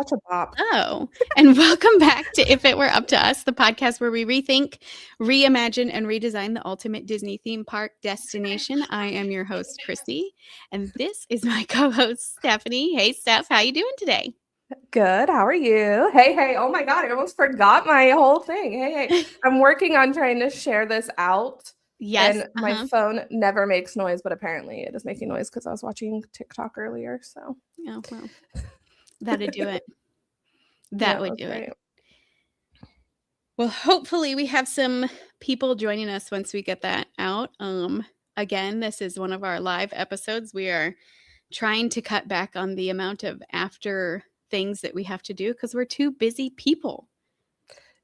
such a bop. Oh, and welcome back to If It Were Up to Us, the podcast where we rethink, reimagine, and redesign the ultimate Disney theme park destination. I am your host, Christy, and this is my co-host, Stephanie. Hey, Steph, how you doing today? Good. How are you? Hey. Oh my God, I almost forgot my whole thing. Hey. I'm working on trying to share this out. Yes. And my phone never makes noise, but apparently it is making noise because I was watching TikTok earlier. So. Oh, well, that'd do it. That would do it. Well, hopefully we have some people joining us once we get that out. Again, this is one of our live episodes. We are trying to cut back on the amount of after things that we have to do because we're two busy people.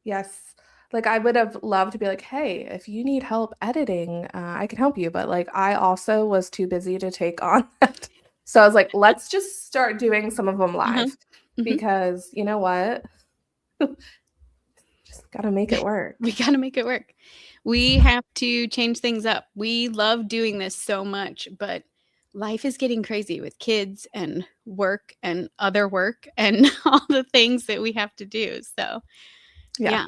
Yes. Like I would have loved to be like, hey, if you need help editing, I can help you. But like I also was too busy to take on that. So I was like, let's just start doing some of them live because you know what? Just got to make it work. We got to make it work. We have to change things up. We love doing this so much, but life is getting crazy with kids and work and other work and all the things that we have to do. So yeah.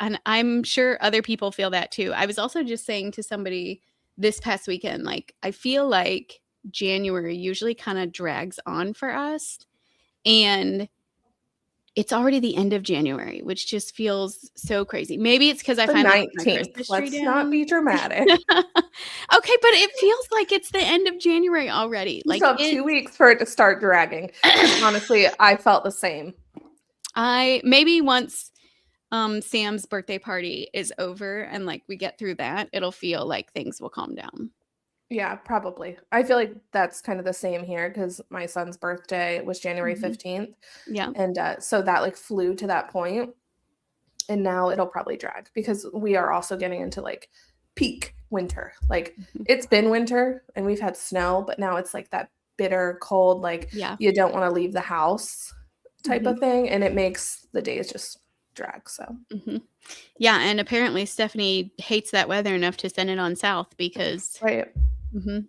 And I'm sure other people feel that too. I was also just saying to somebody this past weekend, like, I feel like January usually kind of drags on for us. And it's already the end of January, which just feels so crazy. Maybe it's because I finally put my Christmas tree Let's down. not be dramatic. Okay, but it feels like it's the end of January already. Like still have 2 weeks for it to start dragging. Honestly, I felt the same. Maybe once Sam's birthday party is over and like we get through that, it'll feel like things will calm down. Yeah, probably. I feel like that's kind of the same here because my son's birthday was January 15th. Yeah. And so that like flew to that point. And now it'll probably drag because we are also getting into like peak winter. Like it's been winter and we've had snow, but now it's like that bitter cold, like you don't want to leave the house type of thing. And it makes the days just drag. So yeah, and apparently Stephanie hates that weather enough to send it on south because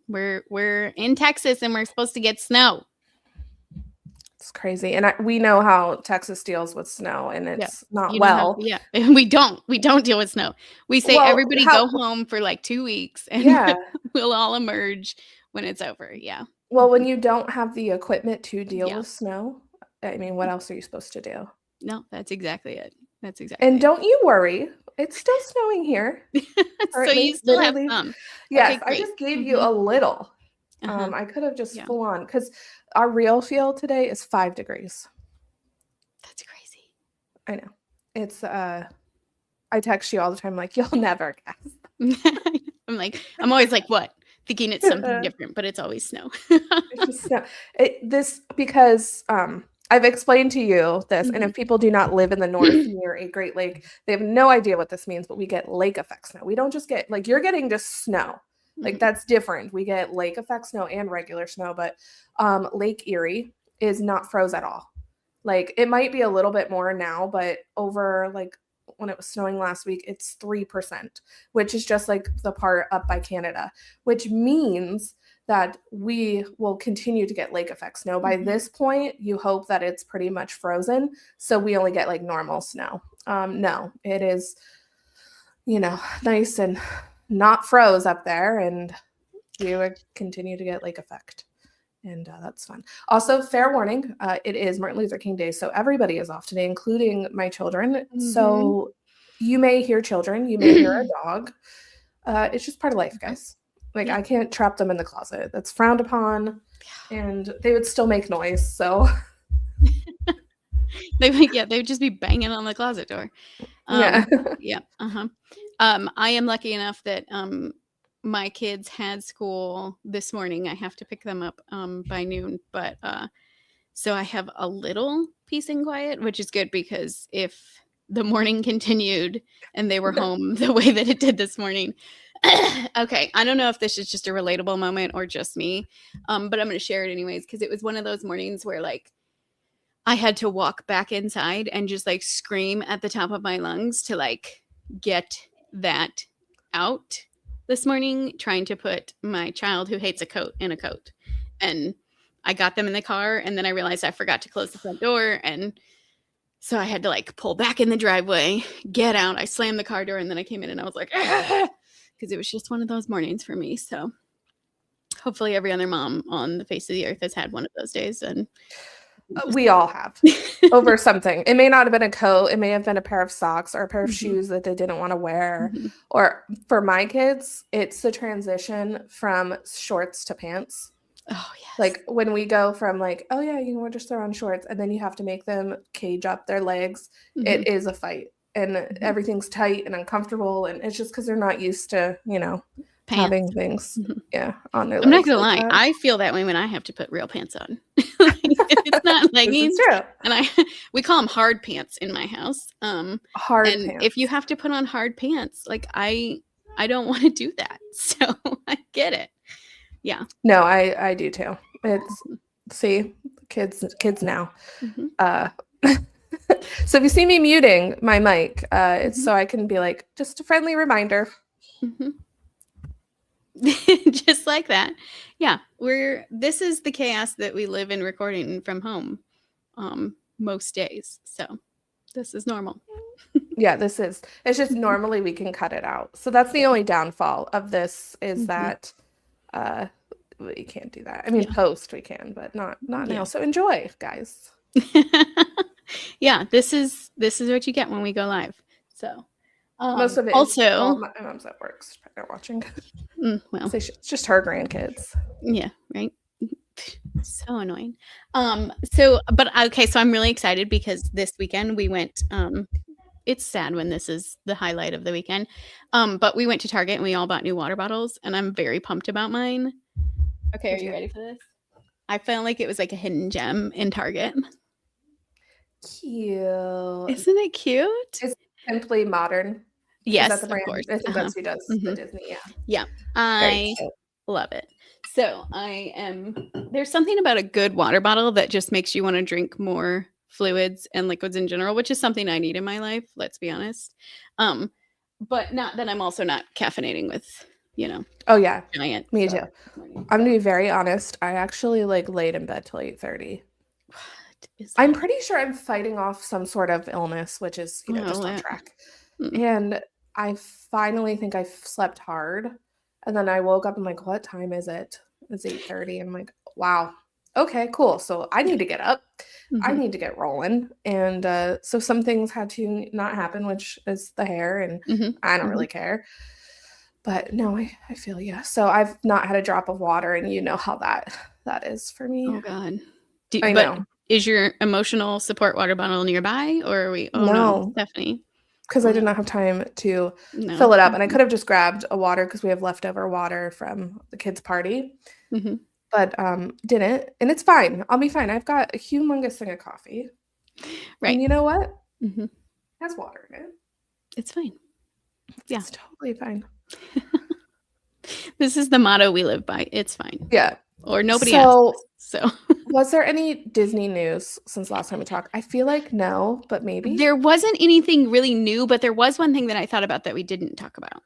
we're in Texas and we're supposed to get snow. It's crazy, and we know how Texas deals with snow, and it's not we don't deal with snow. We say everybody go home for like 2 weeks, and we'll all emerge when it's over. Yeah. Well, when you don't have the equipment to deal with snow, I mean, what else are you supposed to do? No, that's exactly it. And don't you worry, it's still snowing here. So you still have some. Yes, okay, I just gave you a little. I could have just full on because our real feel today is 5 degrees. That's crazy. I know. It's I text you all the time like, you'll never guess. I'm always like, what? Thinking it's something different, but it's always snow. It's just snow. Because I've explained to you this, and if people do not live in the north near a Great Lake, they have no idea what this means, but we get lake effect snow. We don't just get, like, you're getting just snow. Like, that's different. We get lake effect snow and regular snow, but Lake Erie is not froze at all. Like, it might be a little bit more now, but over, like, when it was snowing last week, it's 3%, which is just, like, the part up by Canada, which means that we will continue to get lake effect snow. By this point, you hope that it's pretty much frozen, so we only get, like, normal snow. No, it is, nice and not froze up there, and you would continue to get lake effect, and that's fun. Also, fair warning, it is Martin Luther King Day, so everybody is off today, including my children. So you may hear children, you may hear a dog. It's just part of life, guys. Like, I can't trap them in the closet. That's frowned upon, and they would still make noise, so. They would just be banging on the closet door. I am lucky enough that my kids had school this morning. I have to pick them up by noon, but so I have a little peace and quiet, which is good because if the morning continued and they were home the way that it did this morning. Okay, I don't know if this is just a relatable moment or just me, but I'm going to share it anyways because it was one of those mornings where like I had to walk back inside and just like scream at the top of my lungs to like get that out this morning, trying to put my child who hates a coat in a coat. And I got them in the car, and then I realized I forgot to close the front door, and so I had to like pull back in the driveway, get out. I slammed the car door, and then I came in and I was like, because it was just one of those mornings for me. So hopefully every other mom on the face of the earth has had one of those days. And We all have over something. It may not have been a coat. It may have been a pair of socks or a pair of shoes that they didn't want to wear. Or for my kids, it's the transition from shorts to pants. Oh, yes. Like when we go from like, oh yeah, you can just throw on shorts, and then you have to make them cage up their legs. It is a fight, and everything's tight and uncomfortable, and it's just because they're not used to, Pants. having things, on their legs. I'm not gonna like lie, that. I feel that way when I have to put real pants on. It's not leggings, This is true. and we call them hard pants in my house. Hard and pants. if you have to put on hard pants, like I don't want to do that. So I get it. Yeah. No, I do too. It's see, kids now. So if you see me muting my mic, it's so I can be like, just a friendly reminder. Just like that. Yeah. This is the chaos that we live in recording from home most days. So this is normal. Yeah, this is. It's just normally we can cut it out. So that's the only downfall of this is that we can't do that. I mean, post we can, but not now. So enjoy, guys. Yeah, this is what you get when we go live. So most of it also my mom's at work. She's probably not watching. Well, so it's just her grandkids. Yeah, right. So annoying. So I'm really excited because this weekend we went. It's sad when this is the highlight of the weekend. But we went to Target and we all bought new water bottles, and I'm very pumped about mine. Okay, are you ready for this? I felt like it was like a hidden gem in Target. Cute. Isn't it cute? It's Simply Modern. Yes, of course. I think that's who does the Disney. Yeah. I love it. So there's something about a good water bottle that just makes you want to drink more fluids and liquids in general, which is something I need in my life, let's be honest. But not that I'm also not caffeinating with, Oh yeah. Giant. Me too. I'm gonna be very honest. I actually laid in bed till 8:30. I'm pretty sure I'm fighting off some sort of illness, which is, just on track. And I finally think I slept hard. And then I woke up and I'm like, what time is it? It's 8:30. I'm like, wow. Okay, cool. So I need to get up. I need to get rolling. And so some things had to not happen, which is the hair. And I don't really care. But no, I feel you. So I've not had a drop of water, and you know how that is for me. Oh, God. I know. Is your emotional support water bottle nearby, or are we? Oh, no, Stephanie. Because I did not have time to fill it up. And I could have just grabbed a water because we have leftover water from the kids' party. But didn't. And it's fine. I'll be fine. I've got a humongous thing of coffee. Right. And you know what? It has water in it. It's fine. Yeah. It's totally fine. This is the motto we live by. It's fine. Yeah. Or nobody asks. So was there any Disney news since last time we talked? I feel like no, but maybe. There wasn't anything really new, but there was one thing that I thought about that we didn't talk about.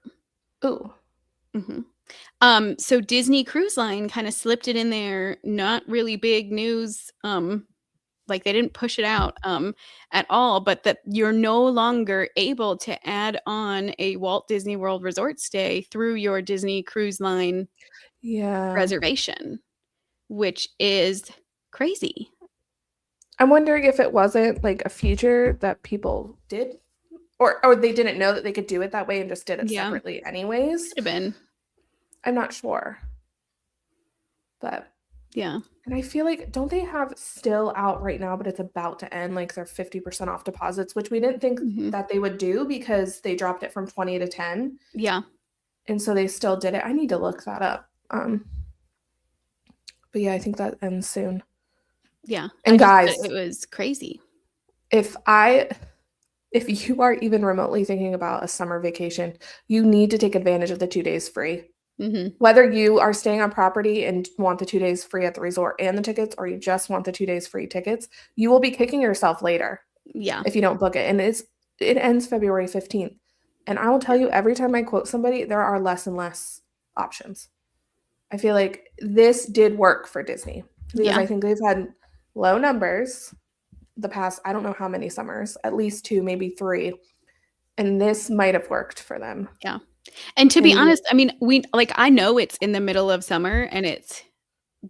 Ooh. So Disney Cruise Line kind of slipped it in there. Not really big news. Like they didn't push it out at all, but that you're no longer able to add on a Walt Disney World Resort stay through your Disney Cruise Line reservation, which is crazy. I'm wondering if it wasn't like a feature that people did or they didn't know that they could do it that way and just did it separately anyways. Could have been. I'm not sure. But yeah. And I feel like, don't they have still out right now, but it's about to end, like they're 50% off deposits, which we didn't think that they would do because they dropped it from 20 to 10. Yeah. And so they still did it. I need to look that up. But yeah, I think that ends soon. Yeah. And guys, it was crazy. If you are even remotely thinking about a summer vacation, you need to take advantage of the 2 days free. Whether you are staying on property and want the 2 days free at the resort and the tickets, or you just want the 2 days free tickets, you will be kicking yourself later. Yeah. If you don't book it. And it ends February 15th. And I will tell you, every time I quote somebody, there are less and less options. I feel like this did work for Disney. because Yeah. I think they've had low numbers the past, I don't know how many summers, at least 2, maybe 3, and this might have worked for them. Yeah. And to be And honest, I mean, I know it's in the middle of summer and it's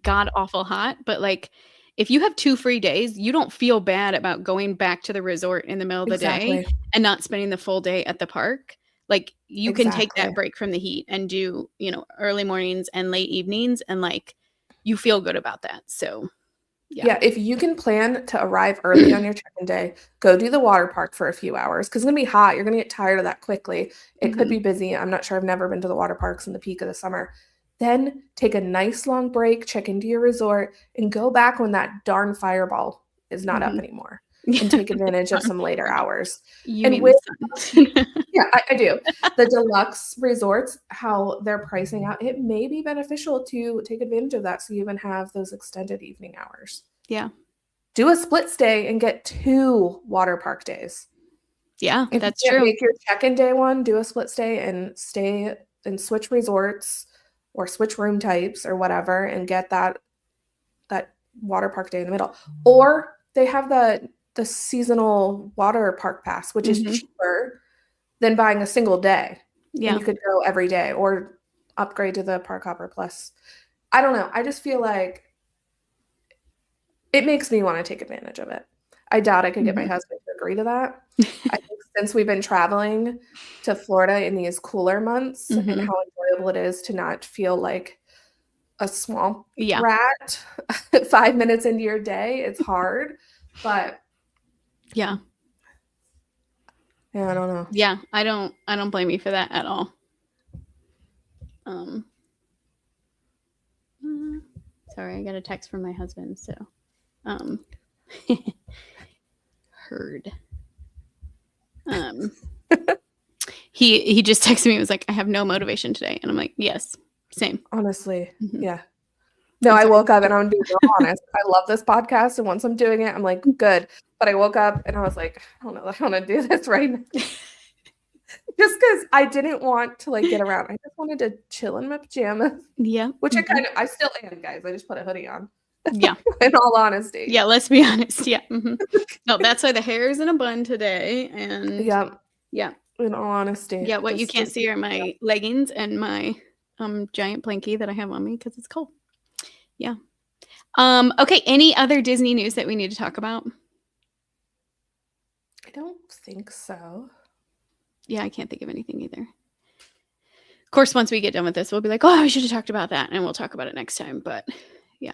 god awful hot, but like if you have 2 free days, you don't feel bad about going back to the resort in the middle of the day exactly, and not spending the full day at the park. Like you can take exactly. that break from the heat and do, early mornings and late evenings and like you feel good about that. So, yeah. Yeah, if you can plan to arrive early on your check-in day, go do the water park for a few hours because it's gonna be hot. You're gonna get tired of that quickly. It could Mhm. be busy. I'm not sure. I've never been to the water parks in the peak of the summer. Then take a nice long break, check into your resort, and go back when that darn fireball is not up Mhm. anymore Yeah. and take advantage of Darn some later fireball. hours. You And mean the with sun. yeah, I do. The deluxe resorts, how they're pricing out, it may be beneficial to take advantage of that so you even have those extended evening hours. Yeah. Do a split stay and get 2 water park days. Yeah, If you that's can't true. make your check-in day one, do a split stay and switch resorts or switch room types or whatever and get that water park day in the middle. Or they have the seasonal water park pass, which is Mhm. cheaper than buying a single day, and Yeah. you could go every day or upgrade to the Park Hopper Plus. I don't know, I just feel like it makes me wanna take advantage of it. I doubt I could get my Mhm. husband to agree to that. I think since we've been traveling to Florida in these cooler months and Mhm. how enjoyable it is to not feel like a swamp Yeah. rat 5 minutes into your day, it's hard, but Yeah. yeah, I don't know. Yeah, I don't blame you for that at all. Um, sorry, I got a text from my husband, so um heard. He just texted me and was like, I have no motivation today. And I'm like, yes, same. Honestly, Mhm. yeah. No, And I so woke up and I'm gonna be real honest. I love this podcast, and once I'm doing it, I'm like, good. But I woke up and I was like, I don't know if I wanna do this right now. Just because I didn't want to, like, get around. I just wanted to chill in my pajamas, yeah. which Mhm. I still am, guys. I just put a hoodie on, Yeah. in all honesty. Yeah, let's be honest. Yeah. Mhm. No, that's why the hair is in a bun today. And Yeah, yeah. in all honesty. Yeah, what you can't Just see are my leggings and my giant blankie that I have on me because it's cold. Yeah. Okay, any other Disney news that we need to talk about? I don't think so. Yeah, I can't think of anything either. Of course, once we get done with this, we'll be like, oh, we should have talked about that, and we'll talk about it next time. But yeah,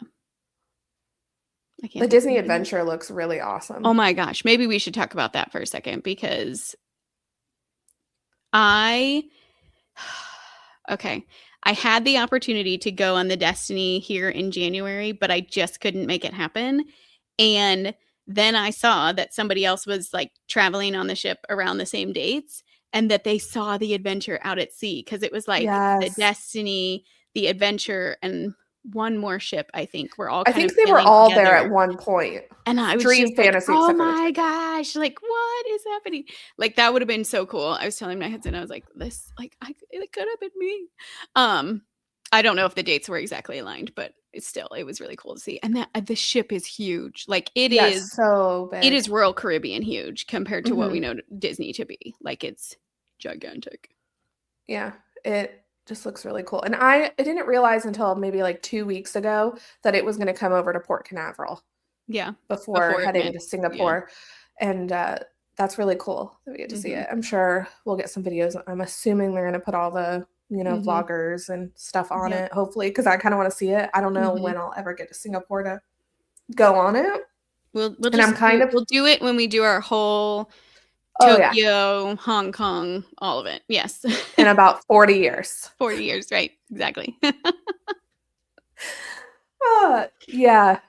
I can't The think of Disney anything else. Adventure looks really Oh awesome. my gosh, maybe we should talk about that for a second because I okay, I had the opportunity to go on the Destiny here in January, but I just couldn't make it happen. And then I saw that somebody else was like traveling on the ship around the same dates and that they saw the adventure out at sea because it was like the Yes. Destiny, the adventure, and one more ship, I think, were all I kind think of they were sailing all there together. at one point. And I was Dream just like, Fantasy, "Oh except for the my chicken. gosh, like, what is happening?" Like, that would have been so cool. I was telling my husband, I was like, "This, like, it could have been me." Um, I don't know if the dates were exactly aligned, but it was really cool to see. And that the ship is huge. Like, Yes, so it big. is Royal Caribbean huge compared to what we Mhm. know Disney to be. Like, it's gigantic. Yeah, it just looks really cool, and I didn't realize until maybe, like, 2 weeks ago that it was gonna come over to Port Canaveral Yeah, before before it heading went. to Yeah. Singapore, and, that's really cool that we get to see Mhm. it. I'm sure we'll get some videos. I'm assuming they're gonna put all the, Mhm. vloggers and stuff on Yep. it, hopefully, because I kinda wanna see it. I don't know Mhm. when I'll ever get to Singapore to go on it, We'll and I'm just kind of we'll do it when we do our whole oh, yeah, Tokyo, Hong Kong, all of it. Yes. in about 40 years. 40 years, right, exactly. Yeah. Mhm.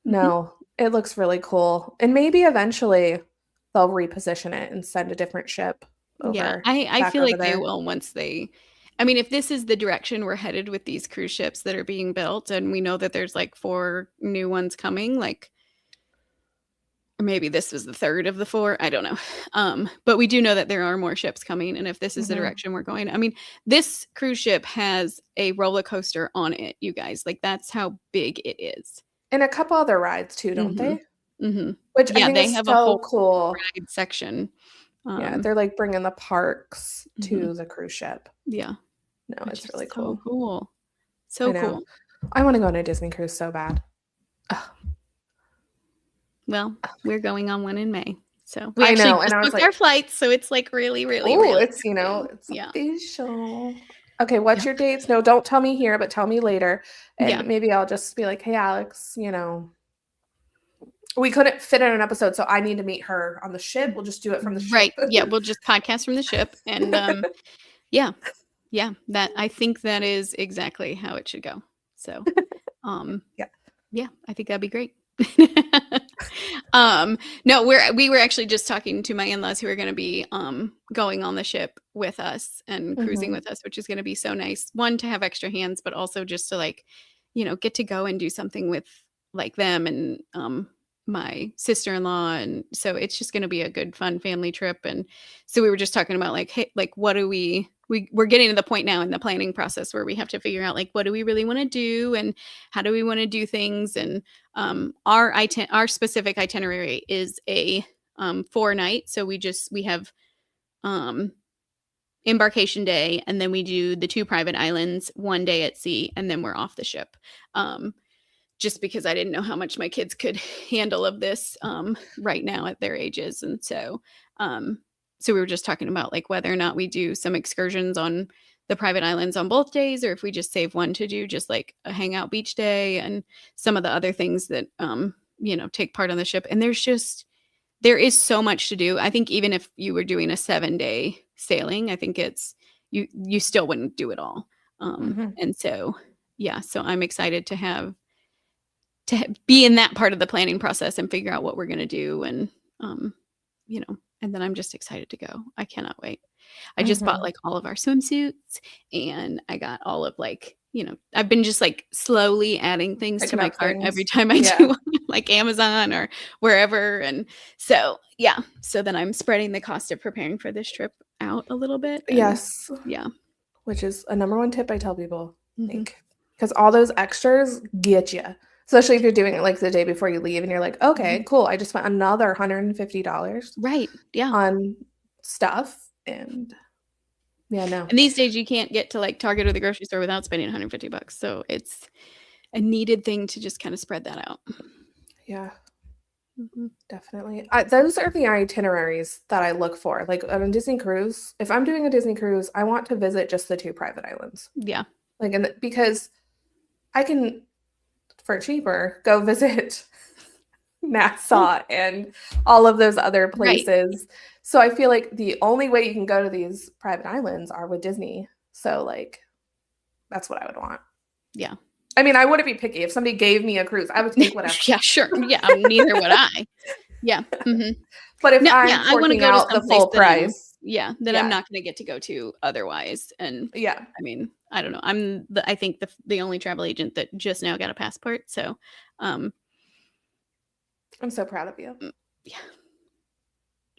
No, it looks really cool, and maybe eventually they'll reposition it and send a different ship Yeah, over I back feel over like they there. will once they I mean, if this is the direction we're headed with these cruise ships that are being built, and we know that there's, like, 4 new ones coming, like or maybe this was the 3rd of the 4, I don't know. But we do know that there are more ships coming, and if this is the Mhm. direction we're going I mean, this cruise ship has a roller coaster on it, you guys, like, that's how big it is. And a couple other rides too, don't Mm-hmm. they? Mm-hmm. Which I Yeah, think they is have a so whole cool. ride section. Yeah, they're like bringing the parks Mhm. to the cruise ship. Yeah, No, which it's is really so cool. cool. I So know. cool. I want to go on a Disney cruise so bad. Ugh. Well, we're going on one in May. So we I actually know, and just I was booked our like, flights, so it's like really, really, oh, really it's it's yeah. official. Okay, what's Yep. your dates? No, don't tell me here, but tell me later. Yeah. And maybe I'll just be like, hey, Alex, we couldn't fit in an episode, so I need to meet her on the ship. We'll just do it from the ship. Right. Yeah, we'll just podcast from the ship and yeah. Yeah, that I think that is exactly how it should go. So, um Yeah. yeah, I think that'd be great. No, we were actually just talking to my in-laws who are going to be going on the ship with us and cruising Mhm. with us, which is going to be so nice. One, to have extra hands, but also just to like, get to go and do something with like them and my sister-in-law, and so it's just going to be a good fun family trip. And so we were just talking about like, hey, like what do we're getting to the point now in the planning process where we have to figure out like what do we really want to do and how do we want to do things. And our specific itinerary is a 4-night, so we have um embarkation day, and then we do the 2 private islands, 1 day at sea, and then we're off the ship. Just because I didn't know how much my kids could handle of this right now at their ages. And so we were just talking about like whether or not we do some excursions on the private islands on both days, or if we just save one to do just like a hangout beach day and some of the other things that take part on the ship. And there is so much to do. I think even if you were doing a 7-day sailing, I think you still wouldn't do it all. Mhm. And so yeah, so I'm excited to be in that part of the planning process and figure out what we're going to do. And and then I'm just excited to go. I cannot wait. I just bought Mhm. like all of our swimsuits, and I got all of like, I've been just like slowly adding things to Picking my up cart every things. time I Yeah. do like Amazon or wherever. And so yeah, so then I'm spreading the cost of preparing for this trip out a little bit. And Yes. yeah. Which is a number one tip I tell people. Mhm. Like, because all those extras get you. Especially if you're doing it like the day before you leave and you're like, okay, Mhm. cool. I just spent another $150 Right. Yeah. on stuff. And yeah, no. And these days you can't get to like Target or the grocery store without spending $150. So it's a needed thing to just kind of spread that out. Yeah, Mhm. definitely. Those are the itineraries that I look for. Like on a Disney cruise, if I'm doing a Disney cruise, I want to visit just the 2 private islands. Yeah. Like, and because I can, for cheaper, go visit Nassau and all of those other Right. places. So I feel like the only way you can go to these private islands are with Disney. So like that's what I would want. Yeah. I mean, I wouldn't be picky. If somebody gave me a cruise, I would take whatever. Yeah, sure. Yeah, neither would I. Yeah. Mhm. But if No, I'm yeah, I wanna forking go to out the some place full that price, I'm yeah, not gonna get to go to otherwise. And yeah, I mean, I don't know. I think the only travel agent that just now got a passport. So, um, I'm so proud of you. yeah.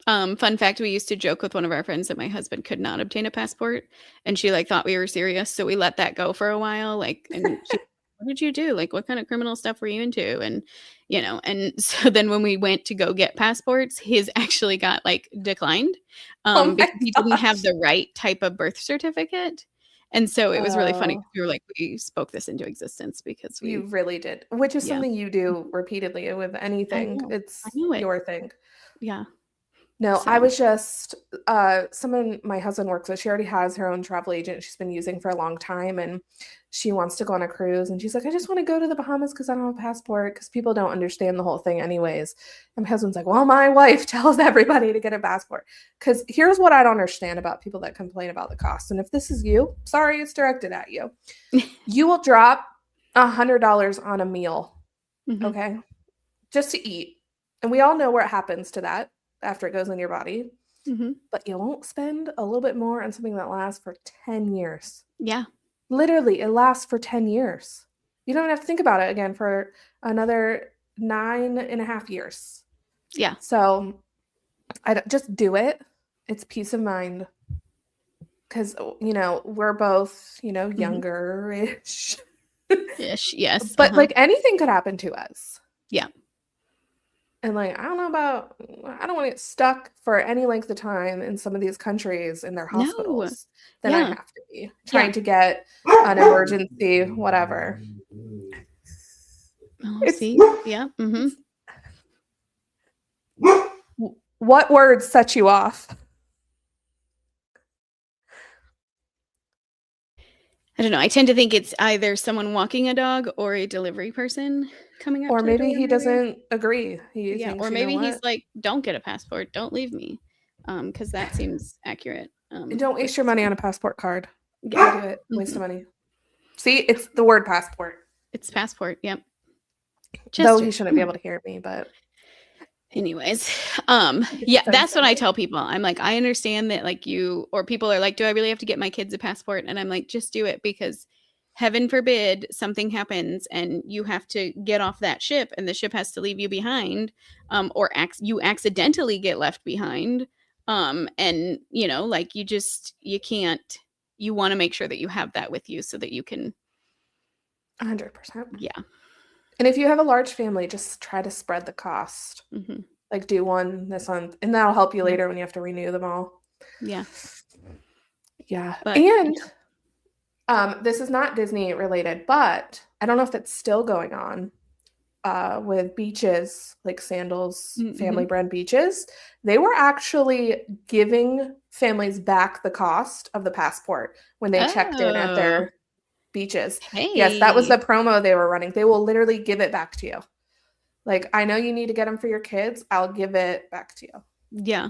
Fun fact, we used to joke with one of our friends that my husband could not obtain a passport, and she like thought we were serious, so we let that go for a while. Like, and she, what did you do? Like, what kind of criminal stuff were you into? And and so then when we went to go get passports, his actually got like declined, Oh my because he didn't have gosh. the right type of birth certificate. And so it was really funny. Oh, We were like, we spoke this into existence because you really did, which is yeah, something you do repeatedly with I anything. know, I It's knew it. your thing. Yeah. No, I So, was just someone my husband works with, she already has her own travel agent she's been using for a long time, and she wants to go on a cruise, and she's like, I just want to go to the Bahamas because I don't have a passport, because people don't understand the whole thing anyways. And my husband's like, well, my wife tells everybody to get a passport. Because here's what I don't understand about people that complain about the cost. And if this is you, sorry, it's directed at you. You will drop $100 on a meal, mhm, okay? Just to eat. And we all know where it happens to that after it goes in your body. mhm. But you won't spend a little bit more on something that lasts for 10 years. Yeah. Literally, it lasts for 10 years. You don't have to think about it again for another 9.5 years. Yeah. So just do it. It's peace of mind. Because, we're both, Mhm. younger-ish. Ish. Yes. But like anything could happen to us. Yeah. And like I don't want to get stuck for any length of time in some of these countries in their No. hospitals than I Yeah. have to be trying to get an emergency, whatever. Oh, see? Yeah. Mm-hmm. What words set you off? I don't know. I tend to think it's either someone walking a dog or a delivery person coming up Or to the maybe door, he doesn't agree. He Yeah, thinks, or you know maybe he's what? like, "Don't get a passport. Don't leave me," because that seems accurate. And don't waste with your this money one. on a passport card. Yeah, Don't do it. Waste of Mhm. money. See, it's the word passport. It's passport. Yep. Though Just he shouldn't be able to hear me, but anyways, get yeah, that's what I sensitive. tell people. I'm like, I understand that, like, you or people are like, "Do I really have to get my kids a passport?" And I'm like, just do it, because heaven forbid something happens and you have to get off that ship and the ship has to leave you behind, or you accidentally get left behind, and like, you can't. You want to make sure that you have that with you so that you can. 100%. Yeah. And if you have a large family, just try to spread the cost. Hmm. Like do one this month, and that'll help you Yep. later when you have to renew them all. Yeah. Yeah. But And this is not Disney related, but I don't know if that's still going on. With beaches like Sandals family Mhm. brand beaches, they were actually giving families back the cost of the passport when they checked in at Oh, their beaches. Yes, that was hey. the promo they were running. They will literally give it back to you. Like, I know you need to get them for your kids. I'll give it back to you. Yeah.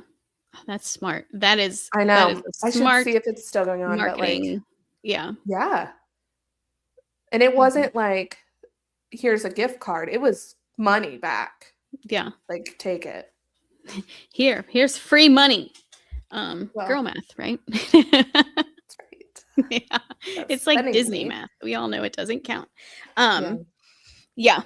That's smart. That is I that is know. a I should smart see if it's still going on, but like, marketing. Yeah. yeah. And it Mhm. wasn't like, here's a gift card. It was money back. Yeah. Like, take it. Here's free money. Well, Girl math, right? that's right. Yeah. That's It's like spending Disney money. math. We all know it doesn't count. Yeah. Yeah.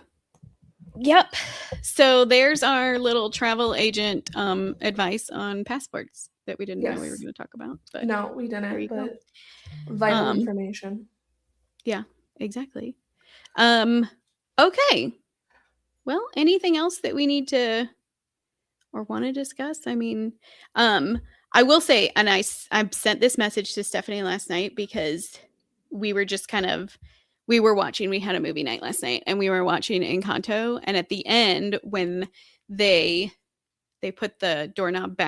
Yep. So there's our little travel agent advice on passports that we didn't know we were Yes. going to talk about, but No, we there didn't, you go. but vital Um information. yeah, exactly. Okay. Well, anything else that we need to or want to discuss? I mean, I will say, and I sent this message to Stephanie last night because we were just we were watching. We had a movie night last night, and we were watching Encanto. And at the end, when they put the doorknob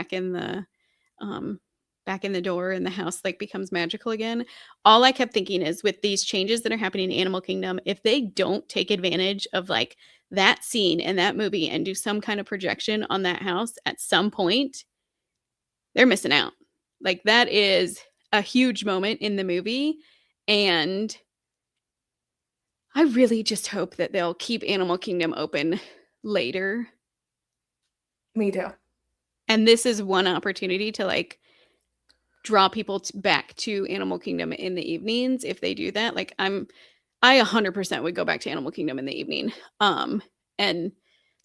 um back in the door, and the house like becomes magical again, all I kept thinking is, with these changes that are happening in Animal Kingdom, if they don't take advantage of like that scene in that movie and do some kind of projection on that house at some point, they're missing out. Like, that is a huge moment in the movie, and I really just hope that they'll keep Animal Kingdom open later. Me too. And this is one opportunity to like draw people back to Animal Kingdom in the evenings. If they do that, like, I 100% would go back to Animal Kingdom in the evening. And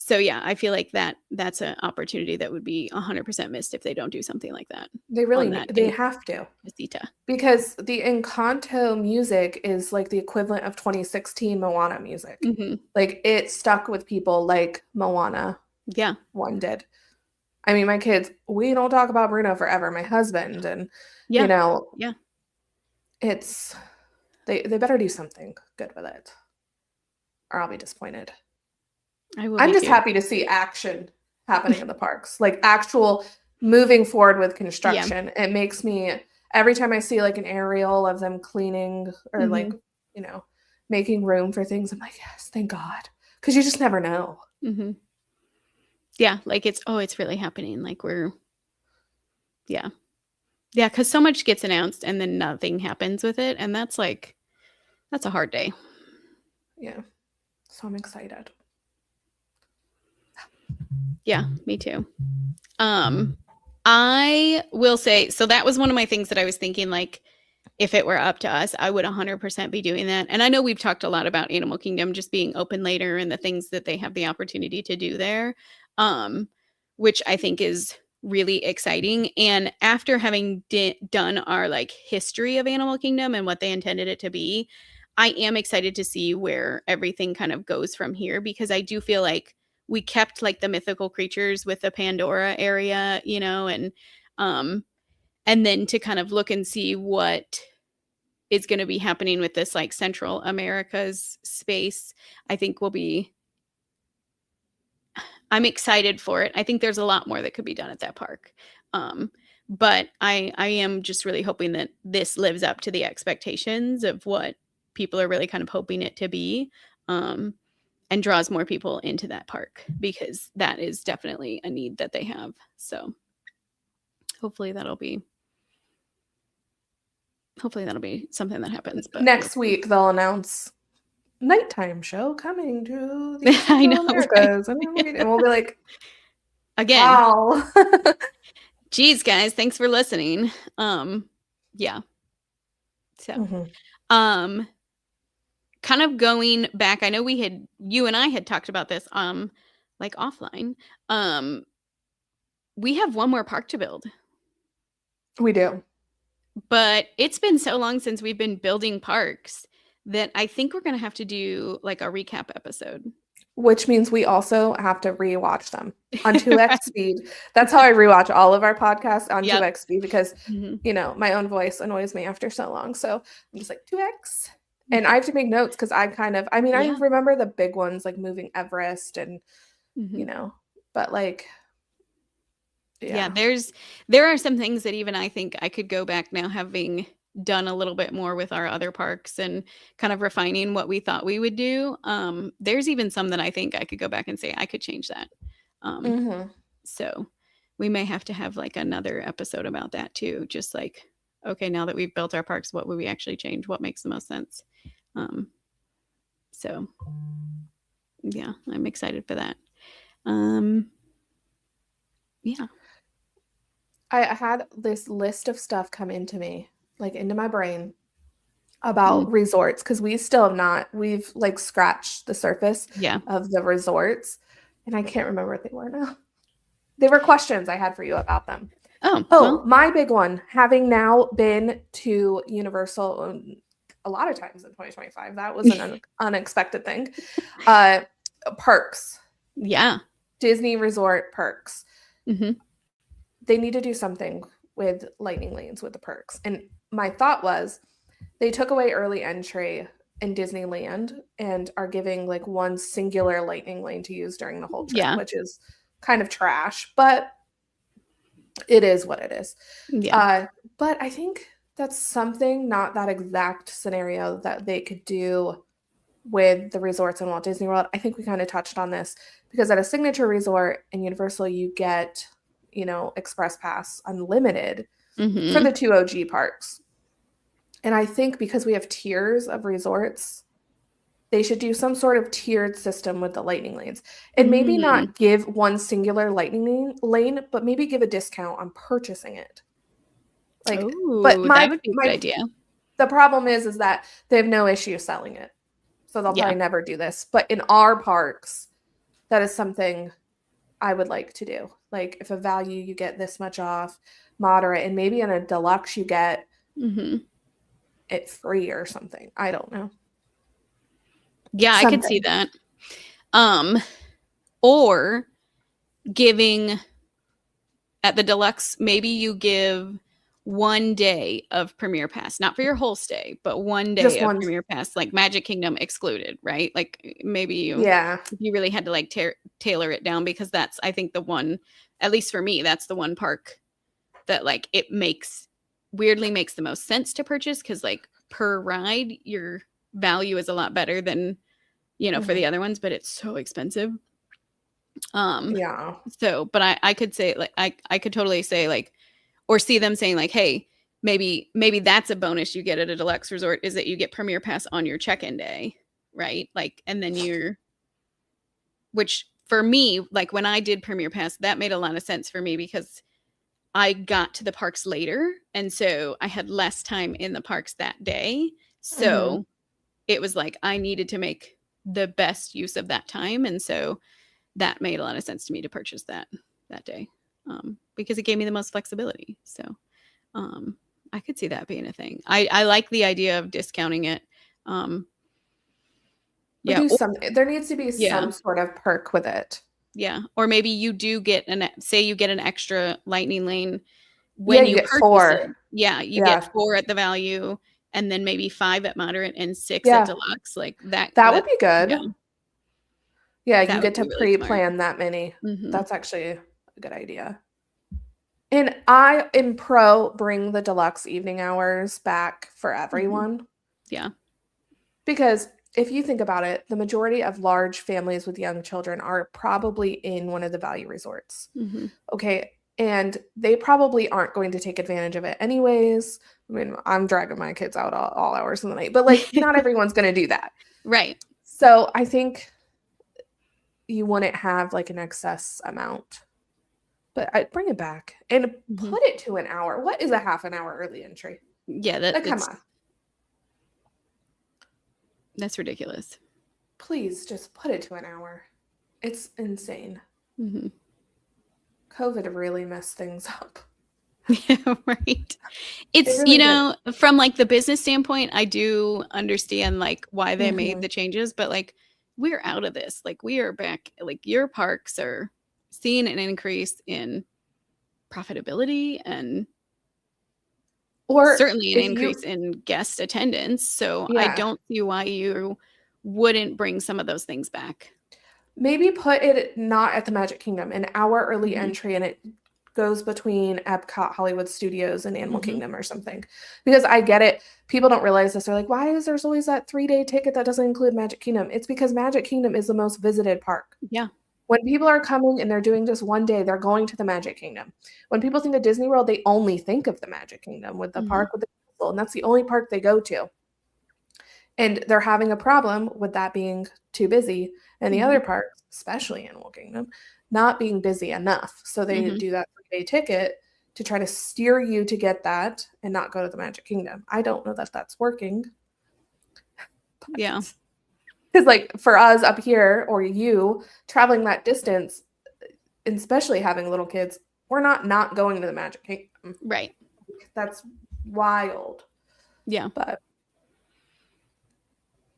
so yeah, I feel like that's an opportunity that would be 100% missed if they don't do something like that They really on that they have to. Casita. Because the Encanto music is like the equivalent of 2016 Moana music. Hmm. Like it stuck with people like Moana Yeah. one did. I mean, my kids, we don't talk about Bruno forever, my husband, and Yeah. you know, Yeah. it's they better do something good with it. Or I'll be disappointed. I will I'm be just too. happy to see action happening in the parks, like actual moving forward with Yeah. construction. It makes me every time I see like an aerial of them cleaning or like, Hmm. you know, making room for things, I'm like, yes, thank God. Because you just never know. Hmm. Yeah. Like it's really happening. Like yeah. Yeah. Cause so much gets announced and then nothing happens with it. And that's a hard day. Yeah. So I'm excited. Yeah, me too. I will say, so that was one of my things that I was thinking, like, if it were up to us, I would 100% be doing that. And I know we've talked a lot about Animal Kingdom just being open later and the things that they have the opportunity to do there, which I think is really exciting. And after having done our like history of Animal Kingdom and what they intended it to be, I am excited to see where everything kind of goes from here, because I do feel like we kept like the mythical creatures with the Pandora area, you know, and then to kind of look and see what is going to be happening with this like Central America's space, I think will be, I'm excited for it. I think there's a lot more that could be done at that park. But I am just really hoping that this lives up to the expectations of what people are really kind of hoping it to be, and draws more people into that park, because that is definitely a need that they have. So hopefully that'll be something that happens. But Next week they'll announce nighttime show coming to the I Central know, Americas, and we'll be like, again, wow. geez, guys, thanks for listening. Yeah. So, Mhm. kind of going back, I know you and I had talked about this, like offline. We have one more park to build, We do. but it's been so long since we've been building parks that I think we're going to have to do like a recap episode. Which means we also have to rewatch them on 2x Right. speed. That's how I rewatch all of our podcasts, on Yep. 2x speed, because Mhm. you know, my own voice annoys me after so long. So I'm just like 2x. And I have to make notes because I Yeah. remember the big ones like moving Everest and Mhm. you know, but like Yeah, yeah. there are some things that even I think I could go back now, having done a little bit more with our other parks and kind of refining what we thought we would do. There's even some that I think I could go back and say I could change that. Mhm. So we may have to have like another episode about that too. Just like, okay, now that we've built our parks, what would we actually change? What makes the most sense? So yeah, I'm excited for that. Yeah. I had this list of stuff come into me, like into my brain, about resorts, because we've like scratched the surface Yeah. of the resorts, and I can't remember what they were now. They were questions I had for you about them. Oh, Oh, well, my big one, having now been to Universal a lot of times in 2025, that was an unexpected thing. Parks, yeah. Disney resort parks. Hmm. They need to do something with lightning lanes with the perks. And my thought was, they took away early entry in Disneyland and are giving like one singular lightning lane to use during the whole trip, Yeah. which is kind of trash, but it is what it is. Yeah. But I think that's something, not that exact scenario, that they could do with the resorts in Walt Disney World. I think we kind of touched on this, because at a signature resort in Universal, you get, you know, Express Pass Unlimited for Hmm. the 2 OG parks. And I think because we have tiers of resorts, they should do some sort of tiered system with the lightning lanes. And maybe not give one singular lightning lane, but maybe give a discount on purchasing it. Like, but Oh, that would be a good idea. the problem is that they have no issue selling it. So they'll Yeah. probably never do this. But in our parks, that is something I would like to do. Like, if a value, you get this much off, moderate, and maybe in a deluxe you get Hmm. it free or something. I don't know. Yeah, I could see that. Or giving at the deluxe, maybe you give 1 day of Premier Pass, not for your whole stay, but 1 day Just of one. Premier Pass, like Magic Kingdom excluded, right? Like maybe Yeah. if you really had to like tailor it down, because that's, I think, the one, at least for me, that's the one park that like it weirdly makes the most sense to purchase, because like per ride your value is a lot better than, you know, for the other ones, but it's so expensive. Yeah. So, but I could say like I could totally say like, or see them saying like, hey, maybe that's a bonus you get at a deluxe resort, is that you get Premier Pass on your check-in day, right? Like, and then which for me, like when I did Premier Pass, that made a lot of sense for me, because I got to the parks later, and so I had less time in the parks that day. So it was like I needed to make the best use of that time, and so that made a lot of sense to me to purchase that day, because it gave me the most flexibility. So I could see that being a thing. I like the idea of discounting it. Or Yeah. do there needs to be Yeah. some sort of perk with it. Yeah. Or maybe you do get say you get an extra lightning lane Yeah, when you you get purchase 4. it. Yeah, you get Yeah. 4 at the value and then maybe 5 at moderate and 6 at Yeah. deluxe. Like that That would be yeah, good. Yeah, you that would get be to really smart. pre-plan that many. Mhm. That's actually a good idea. And I am pro bring the deluxe evening hours back for Mhm. everyone. Yeah. Because if you think about it, the majority of large families with young children are probably in one of the value resorts. Mhm. Okay. And they probably aren't going to take advantage of it anyways. I mean, I'm dragging my kids out all hours of the night, but like, not everyone's going to do that. Right. So I think you wouldn't have like an excess amount, but I'd bring it back and Mhm. put it to an hour. What is a half an hour early entry? Yeah, Like, come on. that's ridiculous. Please just put it to an hour. It's insane. Mhm. COVID really messed things up. Yeah, right. It's, really did. from like the business standpoint, I do understand like why they made Mhm. the changes, but like we're out of this. Like we are back, like your parks are seeing an increase in profitability and Or certainly an if increase you in guest attendance. So I yeah, don't see why you wouldn't bring some of those things back. maybe put it not at the Magic Kingdom, an hour early Mhm. entry, and it goes between Epcot, Hollywood Studios, and Animal Mhm. Kingdom or something. Because I get it. People don't realize this. They're like, why is there's always that 3-day ticket that doesn't include Magic Kingdom? It's because Magic Kingdom is the most visited park. Yeah. When people are coming and they're doing just one day, they're going to the Magic Kingdom. When people think of Disney World, they only think of the Magic Kingdom with the Mhm. park with the castle, and that's the only park they go to. And they're having a problem with that being too busy, and the Mhm. other parks, especially Animal Kingdom, not being busy enough. So they Mhm. do that 3-day ticket to try to steer you to get that and not go to the Magic Kingdom. I don't know that that's working. Yeah. Because, like, for us up here or you traveling that distance, and especially having little kids, we're not going to the Magic Kingdom. Right. That's wild. Yeah. But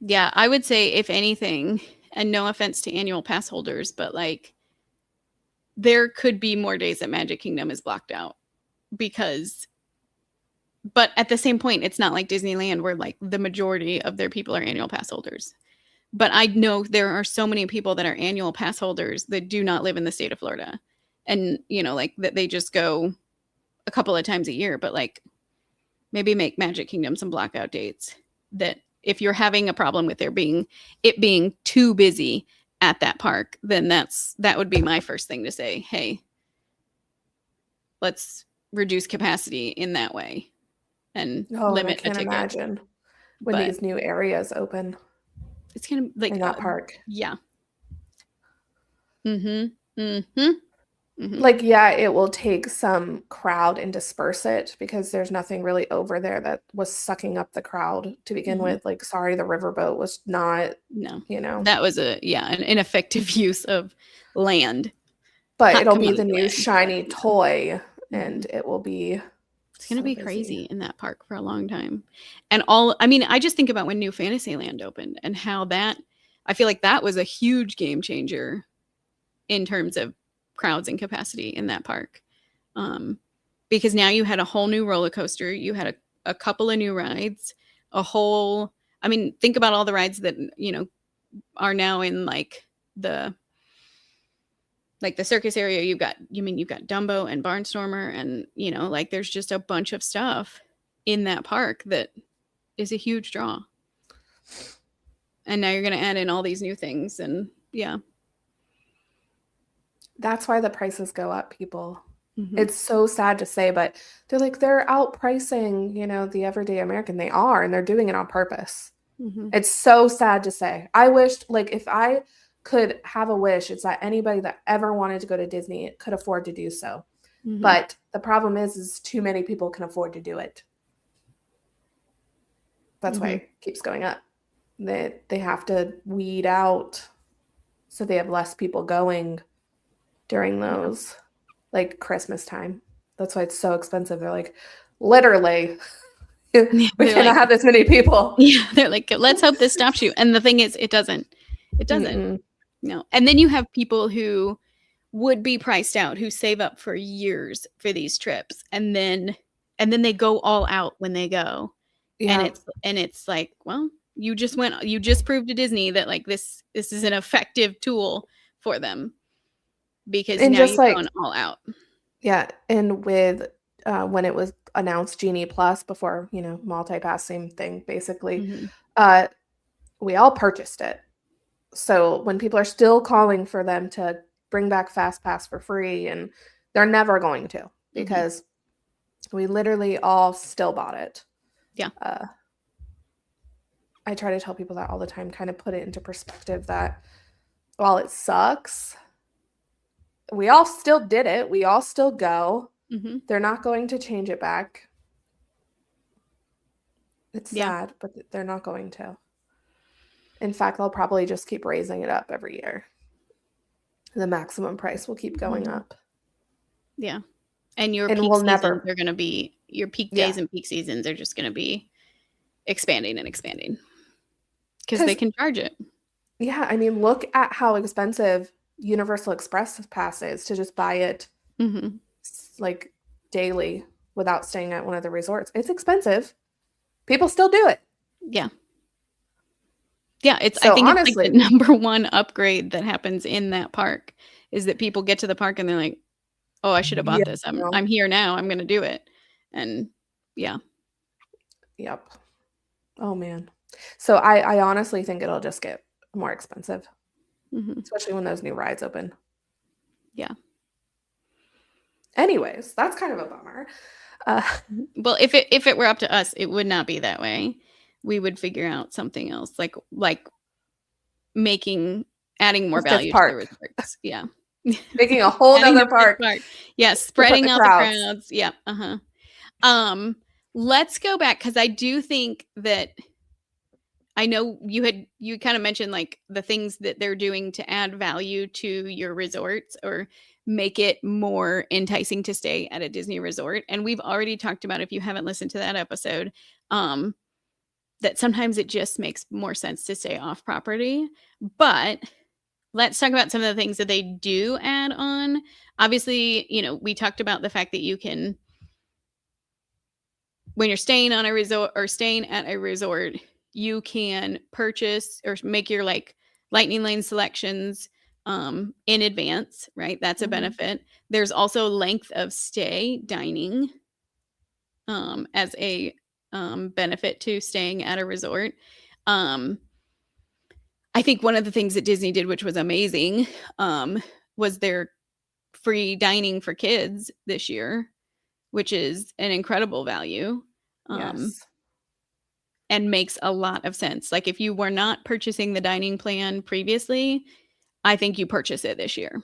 Yeah, I would say if anything, and no offense to annual pass holders, but like there could be more days that Magic Kingdom is blocked out because but at the same point it's not like Disneyland where like the majority of their people are annual pass holders. But I know there are so many people that are annual pass holders that do not live in the state of Florida. And like that they just go a couple of times a year, but like maybe make Magic Kingdom some blackout dates that if you're having a problem with it being too busy at that park, then that would be my first thing to say. Hey, let's reduce capacity in that way and oh, and I limit a can't ticket. imagine when But these new areas open it's gonna like in that park. yeah. Mm-hmm. Mm-hmm. Mm-hmm. Like, yeah, it will take some crowd and disperse it because there's nothing really over there that was sucking up the crowd to begin Mm-hmm. with. Like, sorry, the riverboat was not, No, you know, that was an ineffective use of land. but Hot it'll be the commodity new land. shiny toy and Mhm. it will be It's gonna so be busy. crazy in that park for a long time. And I just think about when New Fantasyland opened and how I feel like that was a huge game changer in terms of crowds and capacity in that park. Because now you had a whole new roller coaster, you had a couple of new rides, think about all the rides that, are now in the the circus area. You've got Dumbo and Barnstormer and there's just a bunch of stuff in that park that is a huge draw. And now you're going to add in all these new things and yeah. That's why the prices go up, people. Mhm. It's so sad to say, but they're outpricing, the everyday American. They are, and they're doing it on purpose. Mhm. It's so sad to say. I wished, like, if I could have a wish, it's that anybody that ever wanted to go to Disney could afford to do so. Mhm. But the problem is too many people can afford to do it. That's why it keeps going up. They have to weed out so they have less people going during those, like, Christmas time. That's why it's so expensive. They're like, literally, We They're cannot like, have this many people. yeah, they're like, let's hope this stops you. And the thing is, it doesn't. It doesn't. Mm-mm. No. And then you have people who would be priced out, who save up for years for these trips, and then they go all out when they go. Yeah. And it's like, well, you just proved to Disney that like this is an effective tool for them, because And now just you've like, gone all out. yeah. And with when it was announced Genie Plus before, multi-pass, same thing, basically, Mhm. we all purchased it. So when people are still calling for them to bring back FastPass for free, and they're never going to, because we literally all still bought it. Yeah. I try to tell people that all the time, kind of put it into perspective that while it sucks, we all still did it. We all still go. Mhm. They're not going to change it back. It's Yeah. sad, but they're not going to. In fact, they'll probably just keep raising it up every year. The maximum price will keep going up. Yeah. And your And peak we'll seasons never. are going to be, your peak days and peak seasons are just going to be expanding and expanding, because they can charge it. Yeah, I mean, look at how expensive Universal Express Pass is to just buy it like daily without staying at one of the resorts. It's expensive. People still do it. Yeah. Yeah, I So think honestly, it's like the number one upgrade that happens in that park is that people get to the park and they're like, "Oh, I should have bought this. I'm here now. I'm going to do it." And yeah. Yep. Oh man. So I honestly think it'll just get more expensive, especially when those new rides open. Yeah. Anyways, that's kind of a bummer. Well, if it were up to us, it would not be that way. We would figure out something else, like adding more value to the resorts. Yeah. Making a whole nother park. Yeah, spreading out the crowds. Yeah. Let's go back, because I do think that, I know you kind of mentioned like the things that they're doing to add value to your resorts or make it more enticing to stay at a Disney resort. And we've already talked about, if you haven't listened to that episode, that sometimes it just makes more sense to stay off property. But let's talk about some of the things that they do add on. Obviously, we talked about the fact that you can, when you're staying on a resort or staying at a resort, you can purchase or make your like lightning lane selections in advance, right? That's a benefit. There's also length of stay dining as a benefit to staying at a resort. I think one of the things that Disney did, which was amazing, was their free dining for kids this year, which is an incredible value. Yes. And makes a lot of sense. Like, if you were not purchasing the dining plan previously, I think you purchase it this year.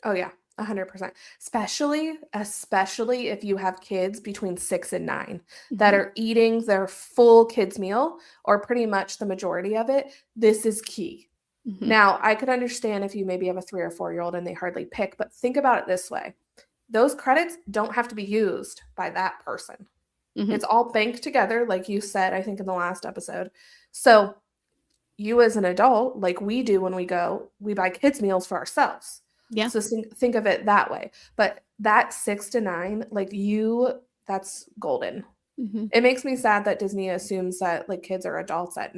Oh yeah, 100%. Especially if you have kids between 6 and 9 that are eating their full kids meal, or pretty much the majority of it. This is key. Now, I could understand if you maybe have a 3 or 4-year-old and they hardly pick, but think about it this way. Those credits don't have to be used by that person. It's all banked together, like you said, I think in the last episode. So you as an adult, like we do when we go, we buy kids meals for ourselves. Yeah. So think of it that way. But that 6 to 9, like that's golden. It makes me sad that Disney assumes that like kids are adults at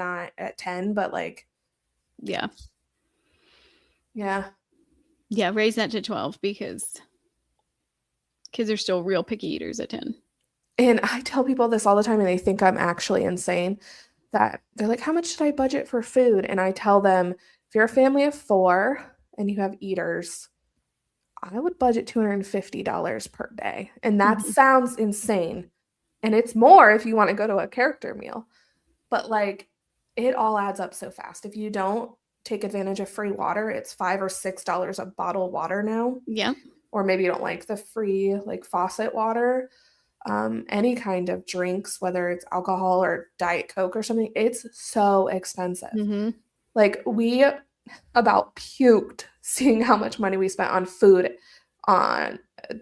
10, but like, yeah, raise that to 12, because kids are still real picky eaters at 10. And I tell people this all the time, and they think I'm actually insane. That they're like, how much should I budget for food? And I tell them, if you're a family of 4 and you have eaters, I would budget $250 per day. And that sounds insane. And it's more if you want to go to a character meal. But like, it all adds up so fast. If you don't take advantage of free water, it's $5 or $6 a bottle of water now. Yeah. Or maybe you don't like the free like faucet water. Any kind of drinks, whether it's alcohol or Diet Coke or something, it's so expensive. Like, we about puked seeing how much money we spent on food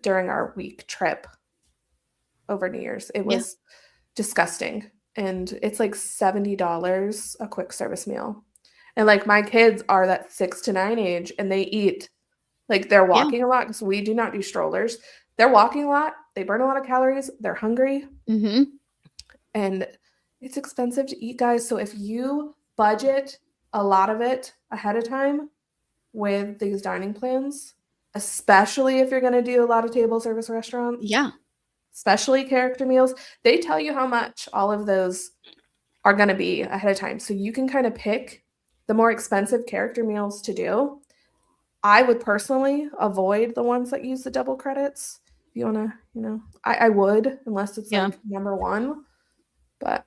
during our week trip over New Year's. It was disgusting. And it's like $70 a quick service meal. And like my kids are that 6 to 9 age and they eat like they're Yeah. walking a lot because we do not do strollers. They're walking a lot. They burn a lot of calories. They're hungry. Mm-hmm. And it's expensive to eat, guys. So if you budget a lot of it ahead of time with these dining plans, especially if you're going to do a lot of table service restaurants, Yeah. especially character meals, they tell you how much all of those are going to be ahead of time. So you can kind of pick the more expensive character meals to do. I would personally avoid the ones that use the double credits. If you want to, I would, unless it's like number one. But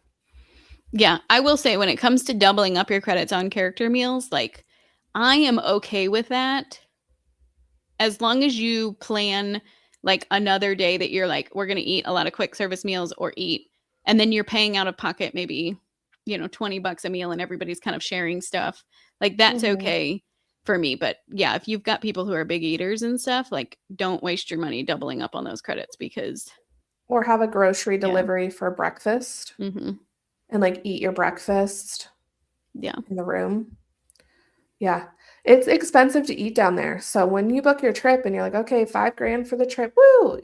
yeah, I will say when it comes to doubling up your credits on character meals, like I am okay with that as long as you plan like another day that you're like, we're going to eat a lot of quick service meals or eat, and then you're paying out of pocket maybe, $20 a meal and everybody's kind of sharing stuff. Like that's okay for me. But yeah, if you've got people who are big eaters and stuff, like don't waste your money doubling up on those credits because. Or have a grocery delivery for breakfast. Mm-hmm. And like eat your breakfast in the room. Yeah. It's expensive to eat down there. So when you book your trip and you're like, okay, $5,000 for the trip, woo,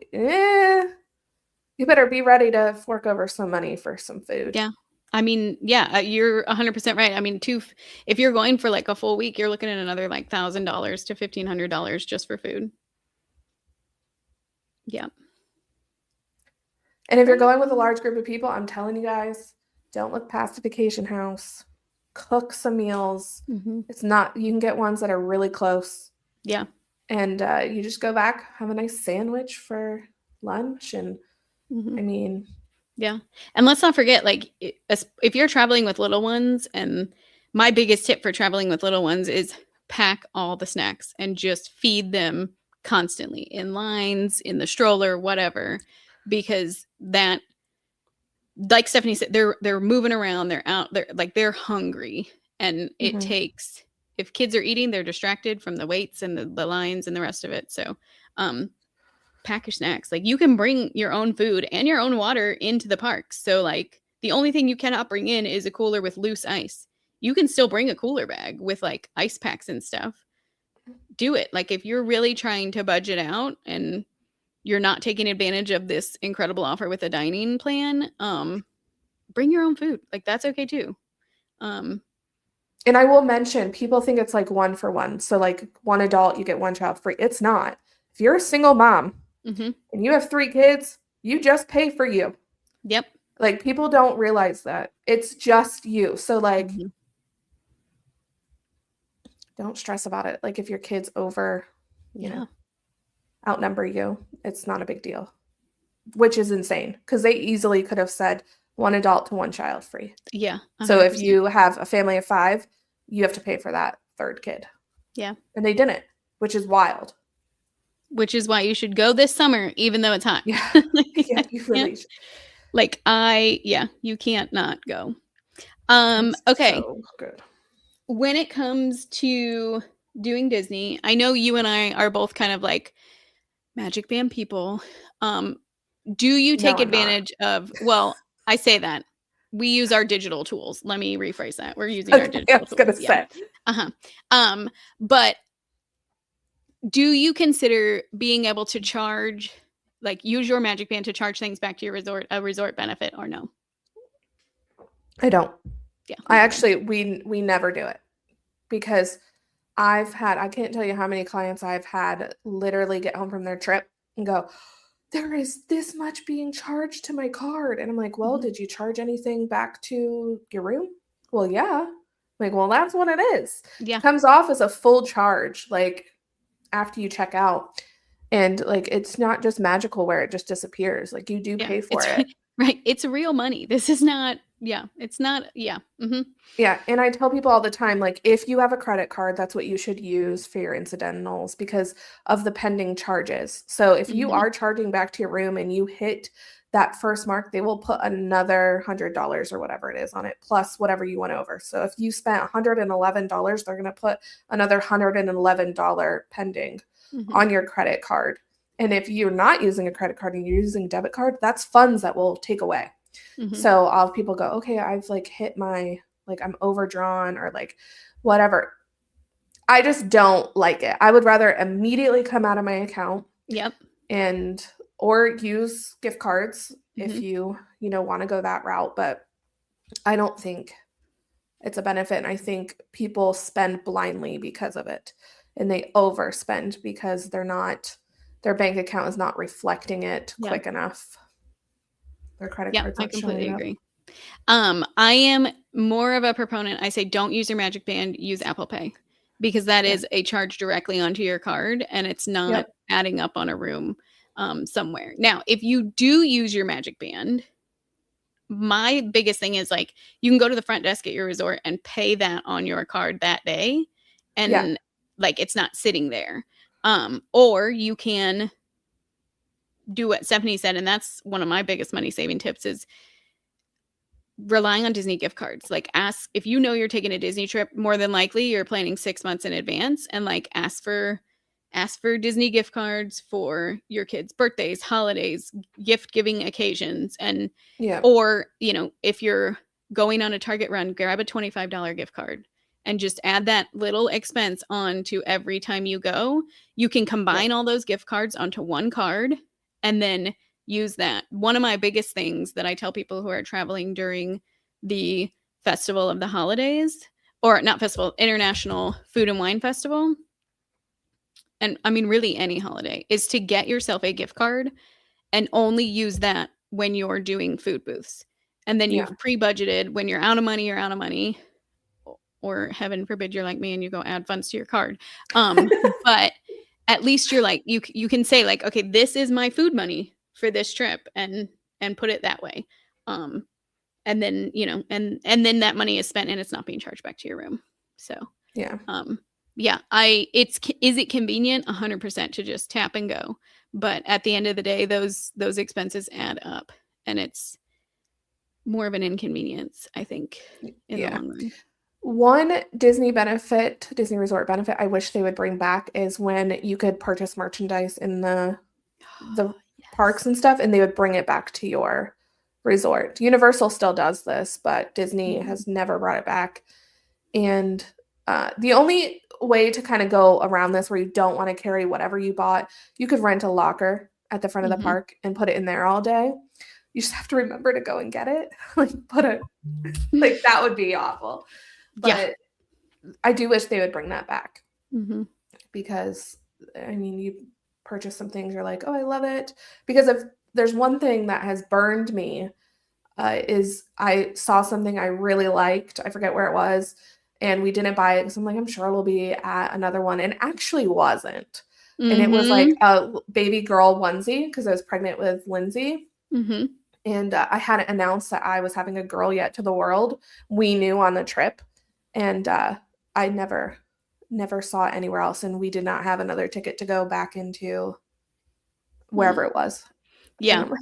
you better be ready to fork over some money for some food. Yeah. I mean, yeah, you're 100% right. I mean, if you're going for like a full week, you're looking at another like $1,000 to $1,500 just for food. Yeah. And if you're going with a large group of people, I'm telling you guys, don't look past the vacation house. Cook some meals. Mm-hmm. It's not, you can get ones that are really close. Yeah. And you just go back, have a nice sandwich for lunch. And I mean. Yeah. And let's not forget, like, if you're traveling with little ones, and my biggest tip for traveling with little ones is pack all the snacks and just feed them constantly in lines, in the stroller, whatever, because that, like Stephanie said, they're moving around, they're out, they're hungry, and it takes, if kids are eating, they're distracted from the weights and the lines and the rest of it. So, pack your snacks. Like you can bring your own food and your own water into the parks. So like the only thing you cannot bring in is a cooler with loose ice. You can still bring a cooler bag with like ice packs and stuff. Do it. Like if you're really trying to budget out and you're not taking advantage of this incredible offer with a dining plan, bring your own food. Like that's okay too. And I will mention, people think it's like 1 for 1. So like one adult, you get one child free. It's not. If you're a single mom and you have 3 kids, you just pay for you. Yep. Like people don't realize that. It's just you. So like, don't stress about it. Like if your kids outnumber you, it's not a big deal, which is insane because they easily could have said 1 adult to 1 child free. Yeah. 100%. So if you have a family of 5, you have to pay for that 3rd kid. Yeah. And they didn't, which is wild. Which is why you should go this summer, even though it's hot. Yeah. Yeah, you really should. Like you can't not go. Okay. So good. When it comes to doing Disney, I know you and I are both kind of like Magic Band people. Do you take advantage of, well, I say that we use our digital tools. Let me rephrase that. We're using our digital tools. I was going to say. But do you consider being able to charge, like use your Magic Band to charge things back to your a resort benefit, or no? I don't. Yeah. I actually, we never do it because I can't tell you how many clients I've had literally get home from their trip and go, there is this much being charged to my card. And I'm like, well, did you charge anything back to your room? Well, yeah. I'm like, well, that's what it is. Yeah. It comes off as a full charge, like after you check out. And like, it's not just magical where it just disappears. Like you do pay for it. Right. It's real money. This is not, it's not, Yeah. And I tell people all the time, like, if you have a credit card, that's what you should use for your incidentals because of the pending charges. So if you are charging back to your room and you hit that first mark, they will put another $100 or whatever it is on it, plus whatever you went over. So if you spent $111, they're going to put another $111 pending on your credit card. And if you're not using a credit card and you're using a debit card, that's funds that will take away. Mhm. So I'll have people go, okay, I've like hit my, like I'm overdrawn or like whatever. I just don't like it. I would rather immediately come out of my account Yep. and or use gift cards if Mhm. you know, want to go that route, but I don't think it's a benefit, and I think people spend blindly because of it, and they overspend because their bank account is not reflecting it Yeah. quick enough. Their credit Yep, cards I aren't completely showing up. agree. I am more of a proponent. I say don't use your Magic Band, use Apple Pay because that Yeah. is a charge directly onto your card and it's not Yep. adding up on a room somewhere. Now, if you do use your Magic Band, my biggest thing is like you can go to the front desk at your resort and pay that on your card that day Yeah. and like it's not sitting there. Or you can do what Stephanie said, and that's one of my biggest money saving tips is relying on Disney gift cards. Like ask if you know you're taking a Disney trip, more than likely you're planning 6 months in advance and like ask for Disney gift cards for your kids' birthdays, holidays, gift giving occasions and Yeah. or, you know, if you're going on a Target run, grab a $25 gift card and just add that little expense on to every time you go. You can Yeah. combine all those gift cards onto one card and then use that. One of my biggest things that I tell people who are traveling during the Festival of the Holidays, or not festival, International Food and Wine Festival, and I mean, really any holiday, is to get yourself a gift card and only use that when you're doing food booths. And then Yeah. you've pre budgeted when you're out of money, you're out of money, or heaven forbid you're like me and you go add funds to your card. But at least you're like you can say like, okay, this is my food money for this trip and put it that way. Um, and then you know and then that money is spent and it's not being charged back to your room. So Yeah. um, yeah, is it convenient 100% to just tap and go, but at the end of the day, those expenses add up, and it's more of an inconvenience, I think, in the Yeah. long run. One Disney benefit, Disney resort benefit I wish they would bring back is when you could purchase merchandise in the parks Yes. and stuff, and they would bring it back to your resort. Universal still does this, but Disney Mhm. has never brought it back. And the only way to kind of go around this where you don't want to carry whatever you bought, you could rent a locker at the front of the Mhm. park and put it in there all day. You just have to remember to go and get it. Like put it like that would be awful. Yeah. But I do wish they would bring that back Mhm. because I mean, you purchase some things, you're like, oh, I love it. Because if there's one thing that has burned me, is I saw something I really liked. I forget where it was, and we didn't buy it because I'm like, I'm sure it'll be at another one, and actually wasn't. And it was like Mhm. a baby girl onesie because I was pregnant with Lindsay, Mhm. and I hadn't announced that I was having a girl yet to the world. We knew on the trip, and I never saw it anywhere else, and we did not have another ticket to go back into Mm. wherever it was. And Yeah. I'm like,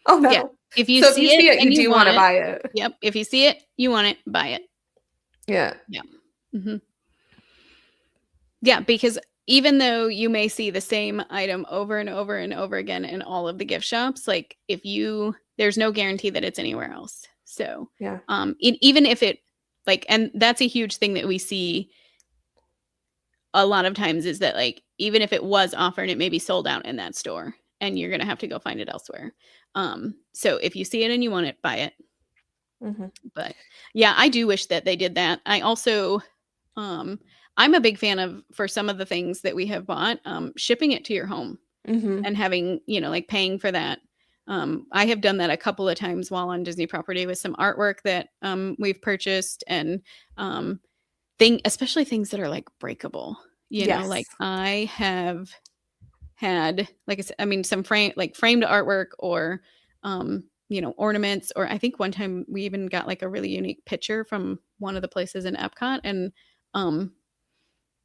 oh Yeah. no. If you So if you see it see it, and you you do want want to it, buy it. yep. If you see it, you want it, buy it. Yeah. Yeah. Mhm. Yeah, because even though you may see the same item over and over and over again in all of the gift shops, like if you there's no guarantee that it's anywhere else. So, Yeah. even if it like and that's a huge thing that we see a lot of times is that like even if it was offered, it may be sold out in that store and you're going to have to go find it elsewhere. So if you see it and you want it, buy it. Mhm. But yeah, I do wish that they did that. I also um I'm a big fan of for some of the things that we have bought, shipping it to your home Mhm. and having, you know, like paying for that. I have done that a couple of times while on Disney property with some artwork that we've purchased and um especially things that are like breakable. You know, Yes. like I have had like I said, I mean some framed artwork or you know, ornaments or I think one time we even got like a really unique picture from one of the places in Epcot and um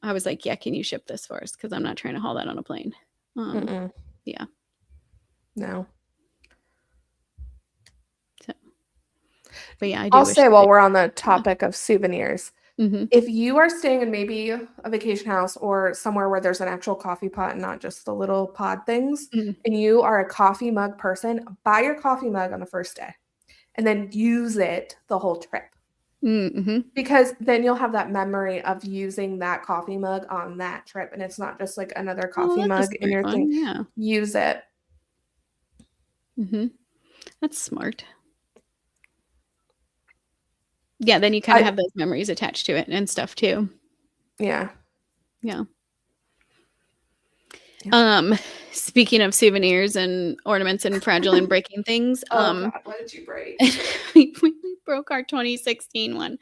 I was like, "Yeah, can you ship this for us? Because I'm not trying to haul that on a plane." Um, Mm-mm. yeah. No. So, but yeah, I do I'll wish say that while they. we're on the Yeah. topic of souvenirs, Mhm. if you are staying in maybe a vacation house or somewhere where there's an actual coffee pot and not just the little pod things, Mhm. and you are a coffee mug person, buy your coffee mug on the first day. and then use it the whole trip. Mm-hmm. Because then you'll have that memory of using that coffee mug on that trip, and it's not just like another coffee Oh, that's mug a in smart your one. thing. Yeah. Use it. Mm-hmm. That's smart. Yeah, then you kind of have those memories attached to it and stuff too. Yeah. Yeah. Speaking of souvenirs and ornaments and fragile and breaking things, God, what did you break? we broke our 2016 one.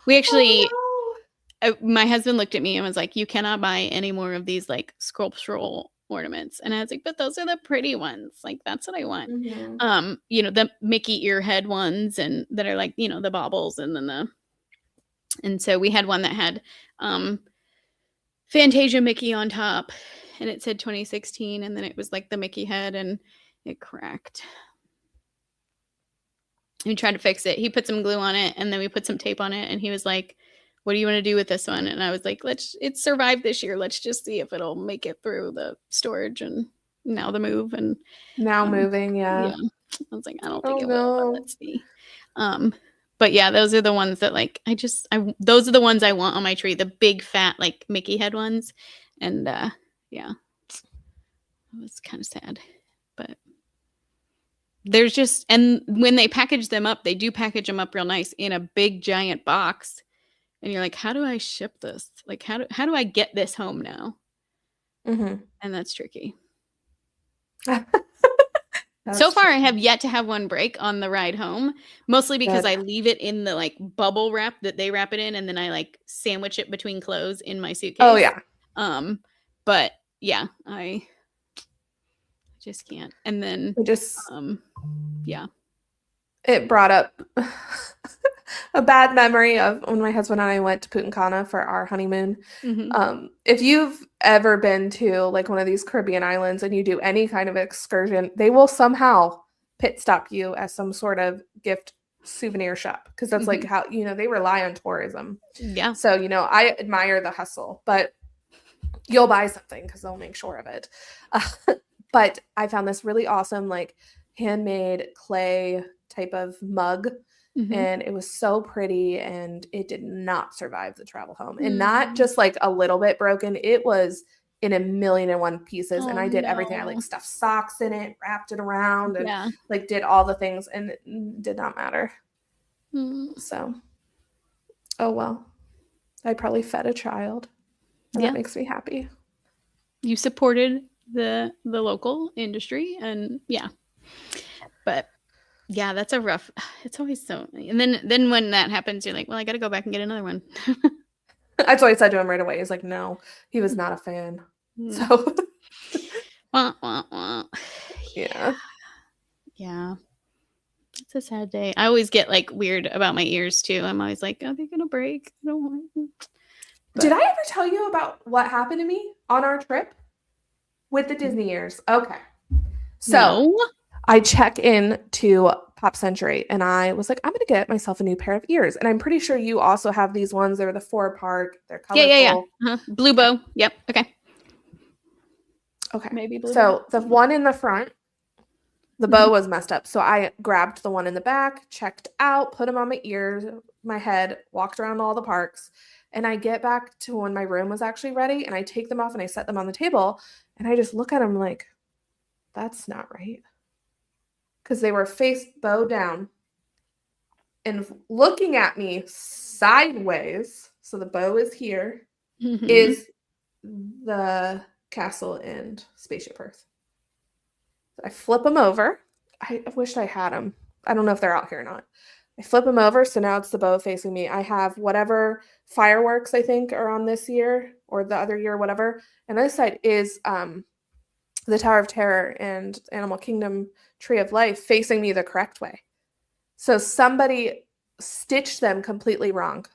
We actually, my husband looked at me and was like, "You cannot buy any more of these like sculptural ornaments." And I was like, "But those are the pretty ones. Like that's what I want." The Mickey ear head ones and that are like, the baubles and so we had one that had Fantasia Mickey on top, and it said 2016, and then it was like the Mickey head, and it cracked. We tried to fix it. He put some glue on it, and then we put some tape on it, and he was like, "What do you want to do with this one?" And I was like, "It survived this year. Let's just see if it'll make it through the storage and now the move." And now moving, yeah. I was like, "I don't think it will, but let's see." But yeah, those are the ones that like those are the ones I want on my tree, the big fat like Mickey head ones. And yeah. It was kind of sad. But there's just, and when they package them up, they do package them up real nice in a big giant box. And you're like, how do I ship this? Like how do I get this home now? And that's tricky. So far, I have yet to have one break on the ride home, mostly because I leave it in the like bubble wrap that they wrap it in, and then I like sandwich it between clothes in my suitcase. Oh yeah. But yeah, I just can't. And then yeah. It brought up a bad memory of when my husband and I went to Punta Cana for our honeymoon. If you've ever been to like one of these Caribbean islands and you do any kind of excursion, they will somehow pit stop you as some sort of gift souvenir shop, because that's like how, they rely on tourism. Yeah. So, I admire the hustle, but you'll buy something because they'll make sure of it. But I found this really awesome like handmade clay type of mug. And it was so pretty, and it did not survive the travel home. And not just like a little bit broken, it was in 1,000,001 pieces. And I did everything. I like stuffed socks in it, wrapped it around, and like did all the things, and it did not matter. So, oh well. I probably fed a child. And that makes me happy. You supported the local industry, and but yeah, that's a rough. It's always so. And then when that happens, you're like, well, I got to go back and get another one. That's what I said to him right away. He's like, no, he was not a fan. So, yeah. It's a sad day. I always get like weird about my ears too. I'm always like, are they gonna break? I don't want them. Did I ever tell you about what happened to me on our trip with the Disney ears? Okay. So I check in to Pop Century, and I was like, I'm going to get myself a new pair of ears. And I'm pretty sure you also have these ones. They're the 4-part. They're colorful. Yeah. Blue bow. Yep. Okay. Maybe blue. So the one in the front, the bow was messed up. So I grabbed the one in the back, checked out, put them on my ears, my head, walked around all the parks. And I get back to when my room was actually ready, and I take them off and I set them on the table. And I just look at them like, that's not right. Because they were face bow down and looking at me sideways. So the bow is here, is the Castle and Spaceship Earth. I flip them over. I wish I had them. I don't know if they're out here or not. I flip them over, so now it's the bow facing me. I have whatever fireworks I think are on this year or the other year, whatever. And this side is the Tower of Terror and Animal Kingdom Tree of Life facing me the correct way. So somebody stitched them completely wrong.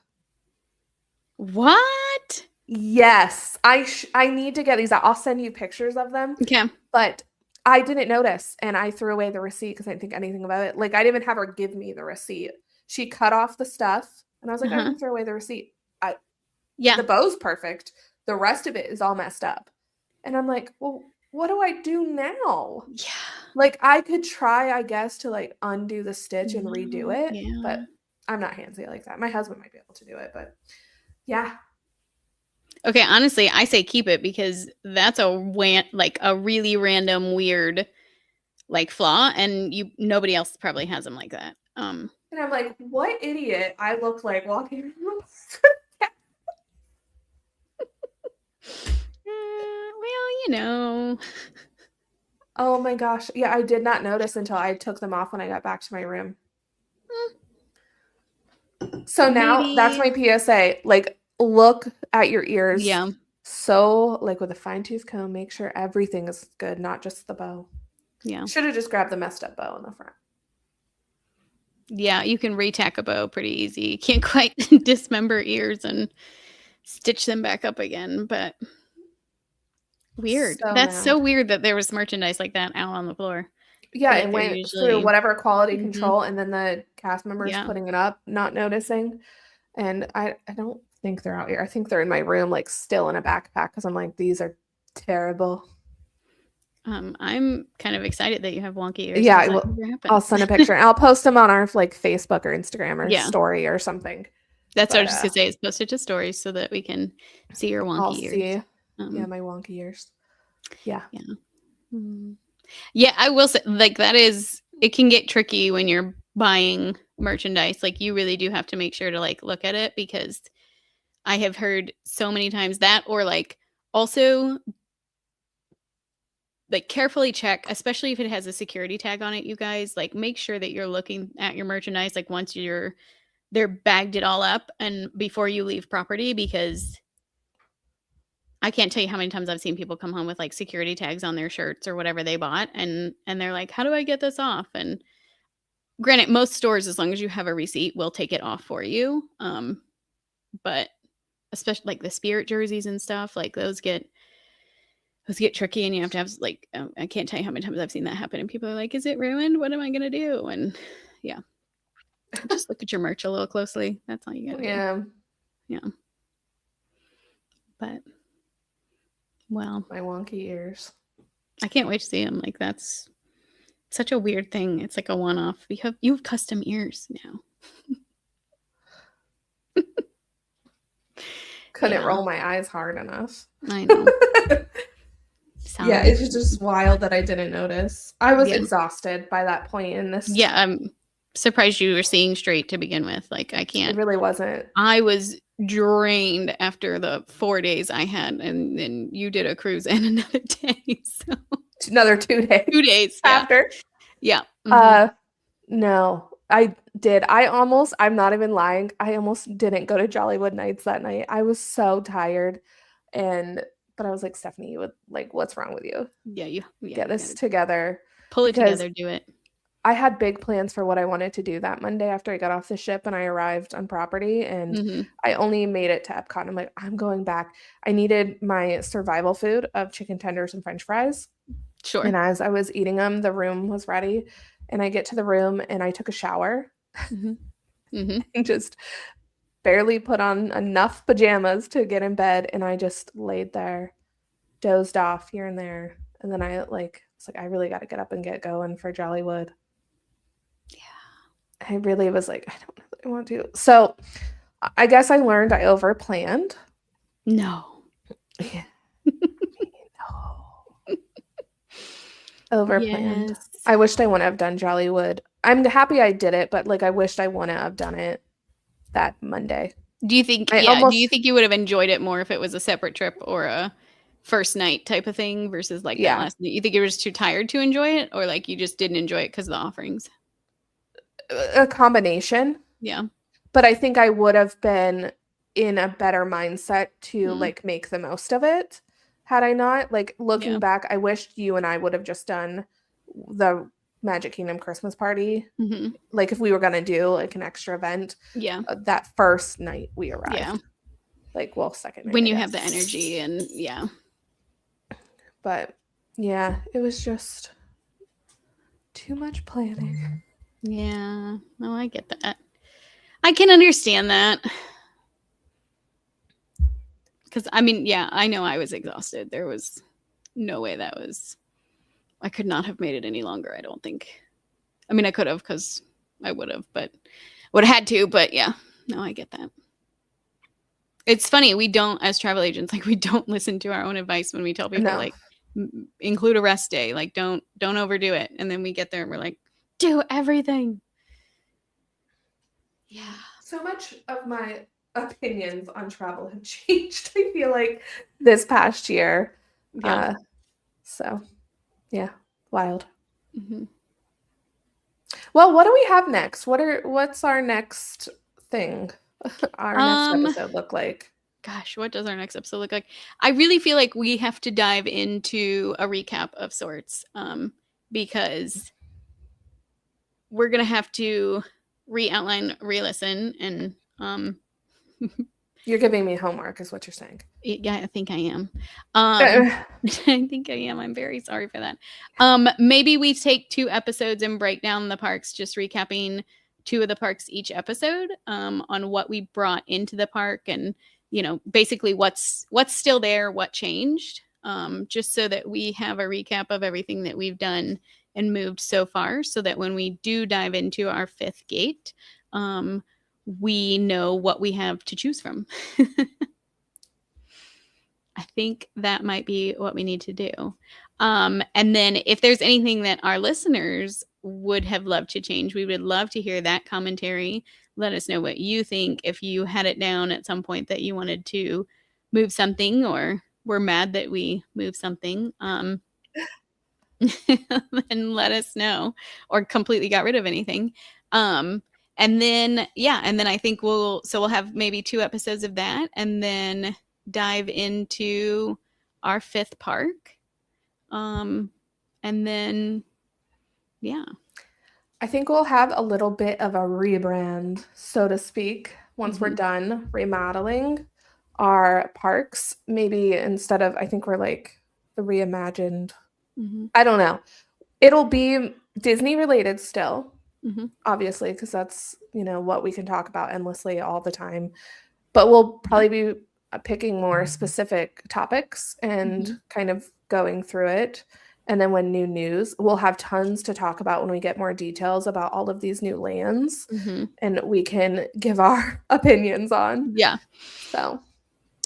What? Yes. I need to get these out. I'll send you pictures of them. Okay. But I didn't notice, and I threw away the receipt because I didn't think anything about it. Like, I didn't even have her give me the receipt. She cut off the stuff, and I was like, I can throw away the receipt. The bow's perfect. The rest of it is all messed up. And I'm like, well, what do I do now? Yeah. Like I could try, I guess, to like undo the stitch and redo it, Yeah. but I'm not handsy like that. My husband might be able to do it, but yeah. Okay, honestly, I say keep it because that's like a really random weird like flaw, and nobody else probably has them like that. And I'm like, what idiot I look like walking around. Well. Oh my gosh. Yeah, I did not notice until I took them off when I got back to my room. So now that's my PSA. Like, look at your ears. Yeah. So, like with a fine tooth comb, make sure everything is good, not just the bow. Yeah. Should have just grabbed the messed up bow in the front. Yeah, you can retack a bow pretty easy. You can't quite dismember ears and stitch them back up again, but weird. So That's mad. so weird that there was merchandise like that out on the floor. Yeah, like it they're went usually- through whatever quality Mhm. control, and then the cast members Yeah. putting it up, not noticing. And I don't think they're out here. I think they're in my room, like still in a backpack, because I'm like, these are terrible. I'm kind of excited that you have wonky ears. Yeah, 'cause that well, never happened. I'll send a picture. I'll post them on our like Facebook or Instagram or Yeah. story or something. That's what I But, was just gonna say. It's posted to stories so that we can see your wonky I'll ears. see. Yeah, my wonky ears. Yeah. Yeah, I will say, like, it can get tricky when you're buying merchandise. Like, you really do have to make sure to like look at it, because I have heard so many times that, or like also like carefully check, especially if it has a security tag on it, you guys, like make sure that you're looking at your merchandise like once they're bagged it all up and before you leave property, because I can't tell you how many times I've seen people come home with like security tags on their shirts or whatever they bought, and they're like, how do I get this off? And granted, most stores, as long as you have a receipt, will take it off for you. But especially like the Spirit jerseys and stuff, like those get tricky, and you have to have like, I can't tell you how many times I've seen that happen, and people are like, is it ruined? What am I gonna do? And yeah, just look at your merch a little closely. That's all you gotta do. Yeah. But well, my wonky ears. I can't wait to see them. Like, that's such a weird thing. It's like a one-off. You have custom ears now. Couldn't roll my eyes hard enough. I know. Yeah, it's just wild that I didn't notice. I was exhausted by that point in this. Yeah, I'm surprised you were seeing straight to begin with. Like, I can't. It really wasn't. I was drained after the 4 days I had, and then you did a cruise and another day. So another 2 days. 2 days after. Yeah. No, I did. I'm not even lying. I almost didn't go to Jollywood Nights that night. I was so tired, but I was like, Stephanie, what's wrong with you? Yeah, get this together. Pull it together, do it. I had big plans for what I wanted to do that Monday after I got off the ship and I arrived on property, and I only made it to Epcot. I'm like, I'm going back. I needed my survival food of chicken tenders and French fries. Sure. And as I was eating them, the room was ready, and I get to the room and I took a shower and just barely put on enough pajamas to get in bed, and I just laid there, dozed off here and there, and then I was like, I really got to get up and get going for Jollywood. Yeah, I really was like, I don't really want to. So I guess I learned I overplanned. No. Yeah. No. Overplanned. Yes. I wished I wouldn't have done Jollywood. I'm happy I did it, but like I wished I wouldn't have done it that Monday. Do you think do you think you would have enjoyed it more if it was a separate trip or a first night type of thing versus like that last night? You think you were just too tired to enjoy it, or like you just didn't enjoy it because of the offerings? A combination. Yeah. But I think I would have been in a better mindset to like make the most of it had I not. Like looking back, I wished you and I would have just done the Magic Kingdom Christmas party. Like if we were gonna do like an extra event. Yeah. That first night we arrived. Yeah. Like second night. When you have the energy and But yeah, it was just too much planning. Yeah. No, I get that. I can understand that. Because I mean, I know I was exhausted. There was no way that was I could not have made it any longer, I don't think. I mean, I could have, because I would have, but would have had to. But yeah, no, I get that. It's funny, we don't, as travel agents, like we don't listen to our own advice when we tell people No. like include a rest day, like don't overdo it, and then we get there and we're like, do everything. Yeah. So much of my opinions on travel have changed, I feel like, this past year. Yeah. So, yeah, wild. Mm-hmm. Well, what do we have next? What's our next thing? Our next episode look like? Gosh, what does our next episode look like? I really feel like we have to dive into a recap of sorts, because we're gonna have to re-outline, re-listen, and You're giving me homework, is what you're saying. yeah, I think I am. I think I am. I'm very sorry for that. Maybe we take 2 episodes and break down the parks, just recapping 2 of the parks each episode, on what we brought into the park, and basically what's still there, what changed, just so that we have a recap of everything that we've done and moved so far, so that when we do dive into our 5th gate, we know what we have to choose from. I think that might be what we need to do. And then if there's anything that our listeners would have loved to change, we would love to hear that commentary. Let us know what you think. If you had it down at some point that you wanted to move something, or were mad that we moved something, then let us know, or completely got rid of anything. And then I think we'll have maybe 2 episodes of that, and then dive into our 5th park. And then, yeah. I think we'll have a little bit of a rebrand, so to speak, once we're done remodeling our parks. Maybe instead of, I think we're like the reimagined. I don't know. It'll be Disney related still, obviously, because that's, what we can talk about endlessly all the time. But we'll probably be picking more specific topics and kind of going through it. And then when new news, we'll have tons to talk about when we get more details about all of these new lands, and we can give our opinions on. Yeah. So,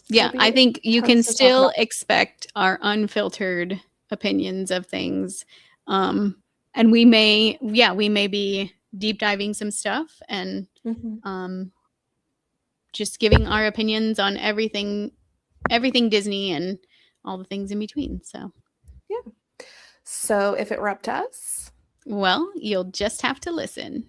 yeah, I think you can still expect our unfiltered opinions of things. And we may be deep diving some stuff, and just giving our opinions on everything Disney and all the things in between. So, yeah. So if it were up to us, well, you'll just have to listen.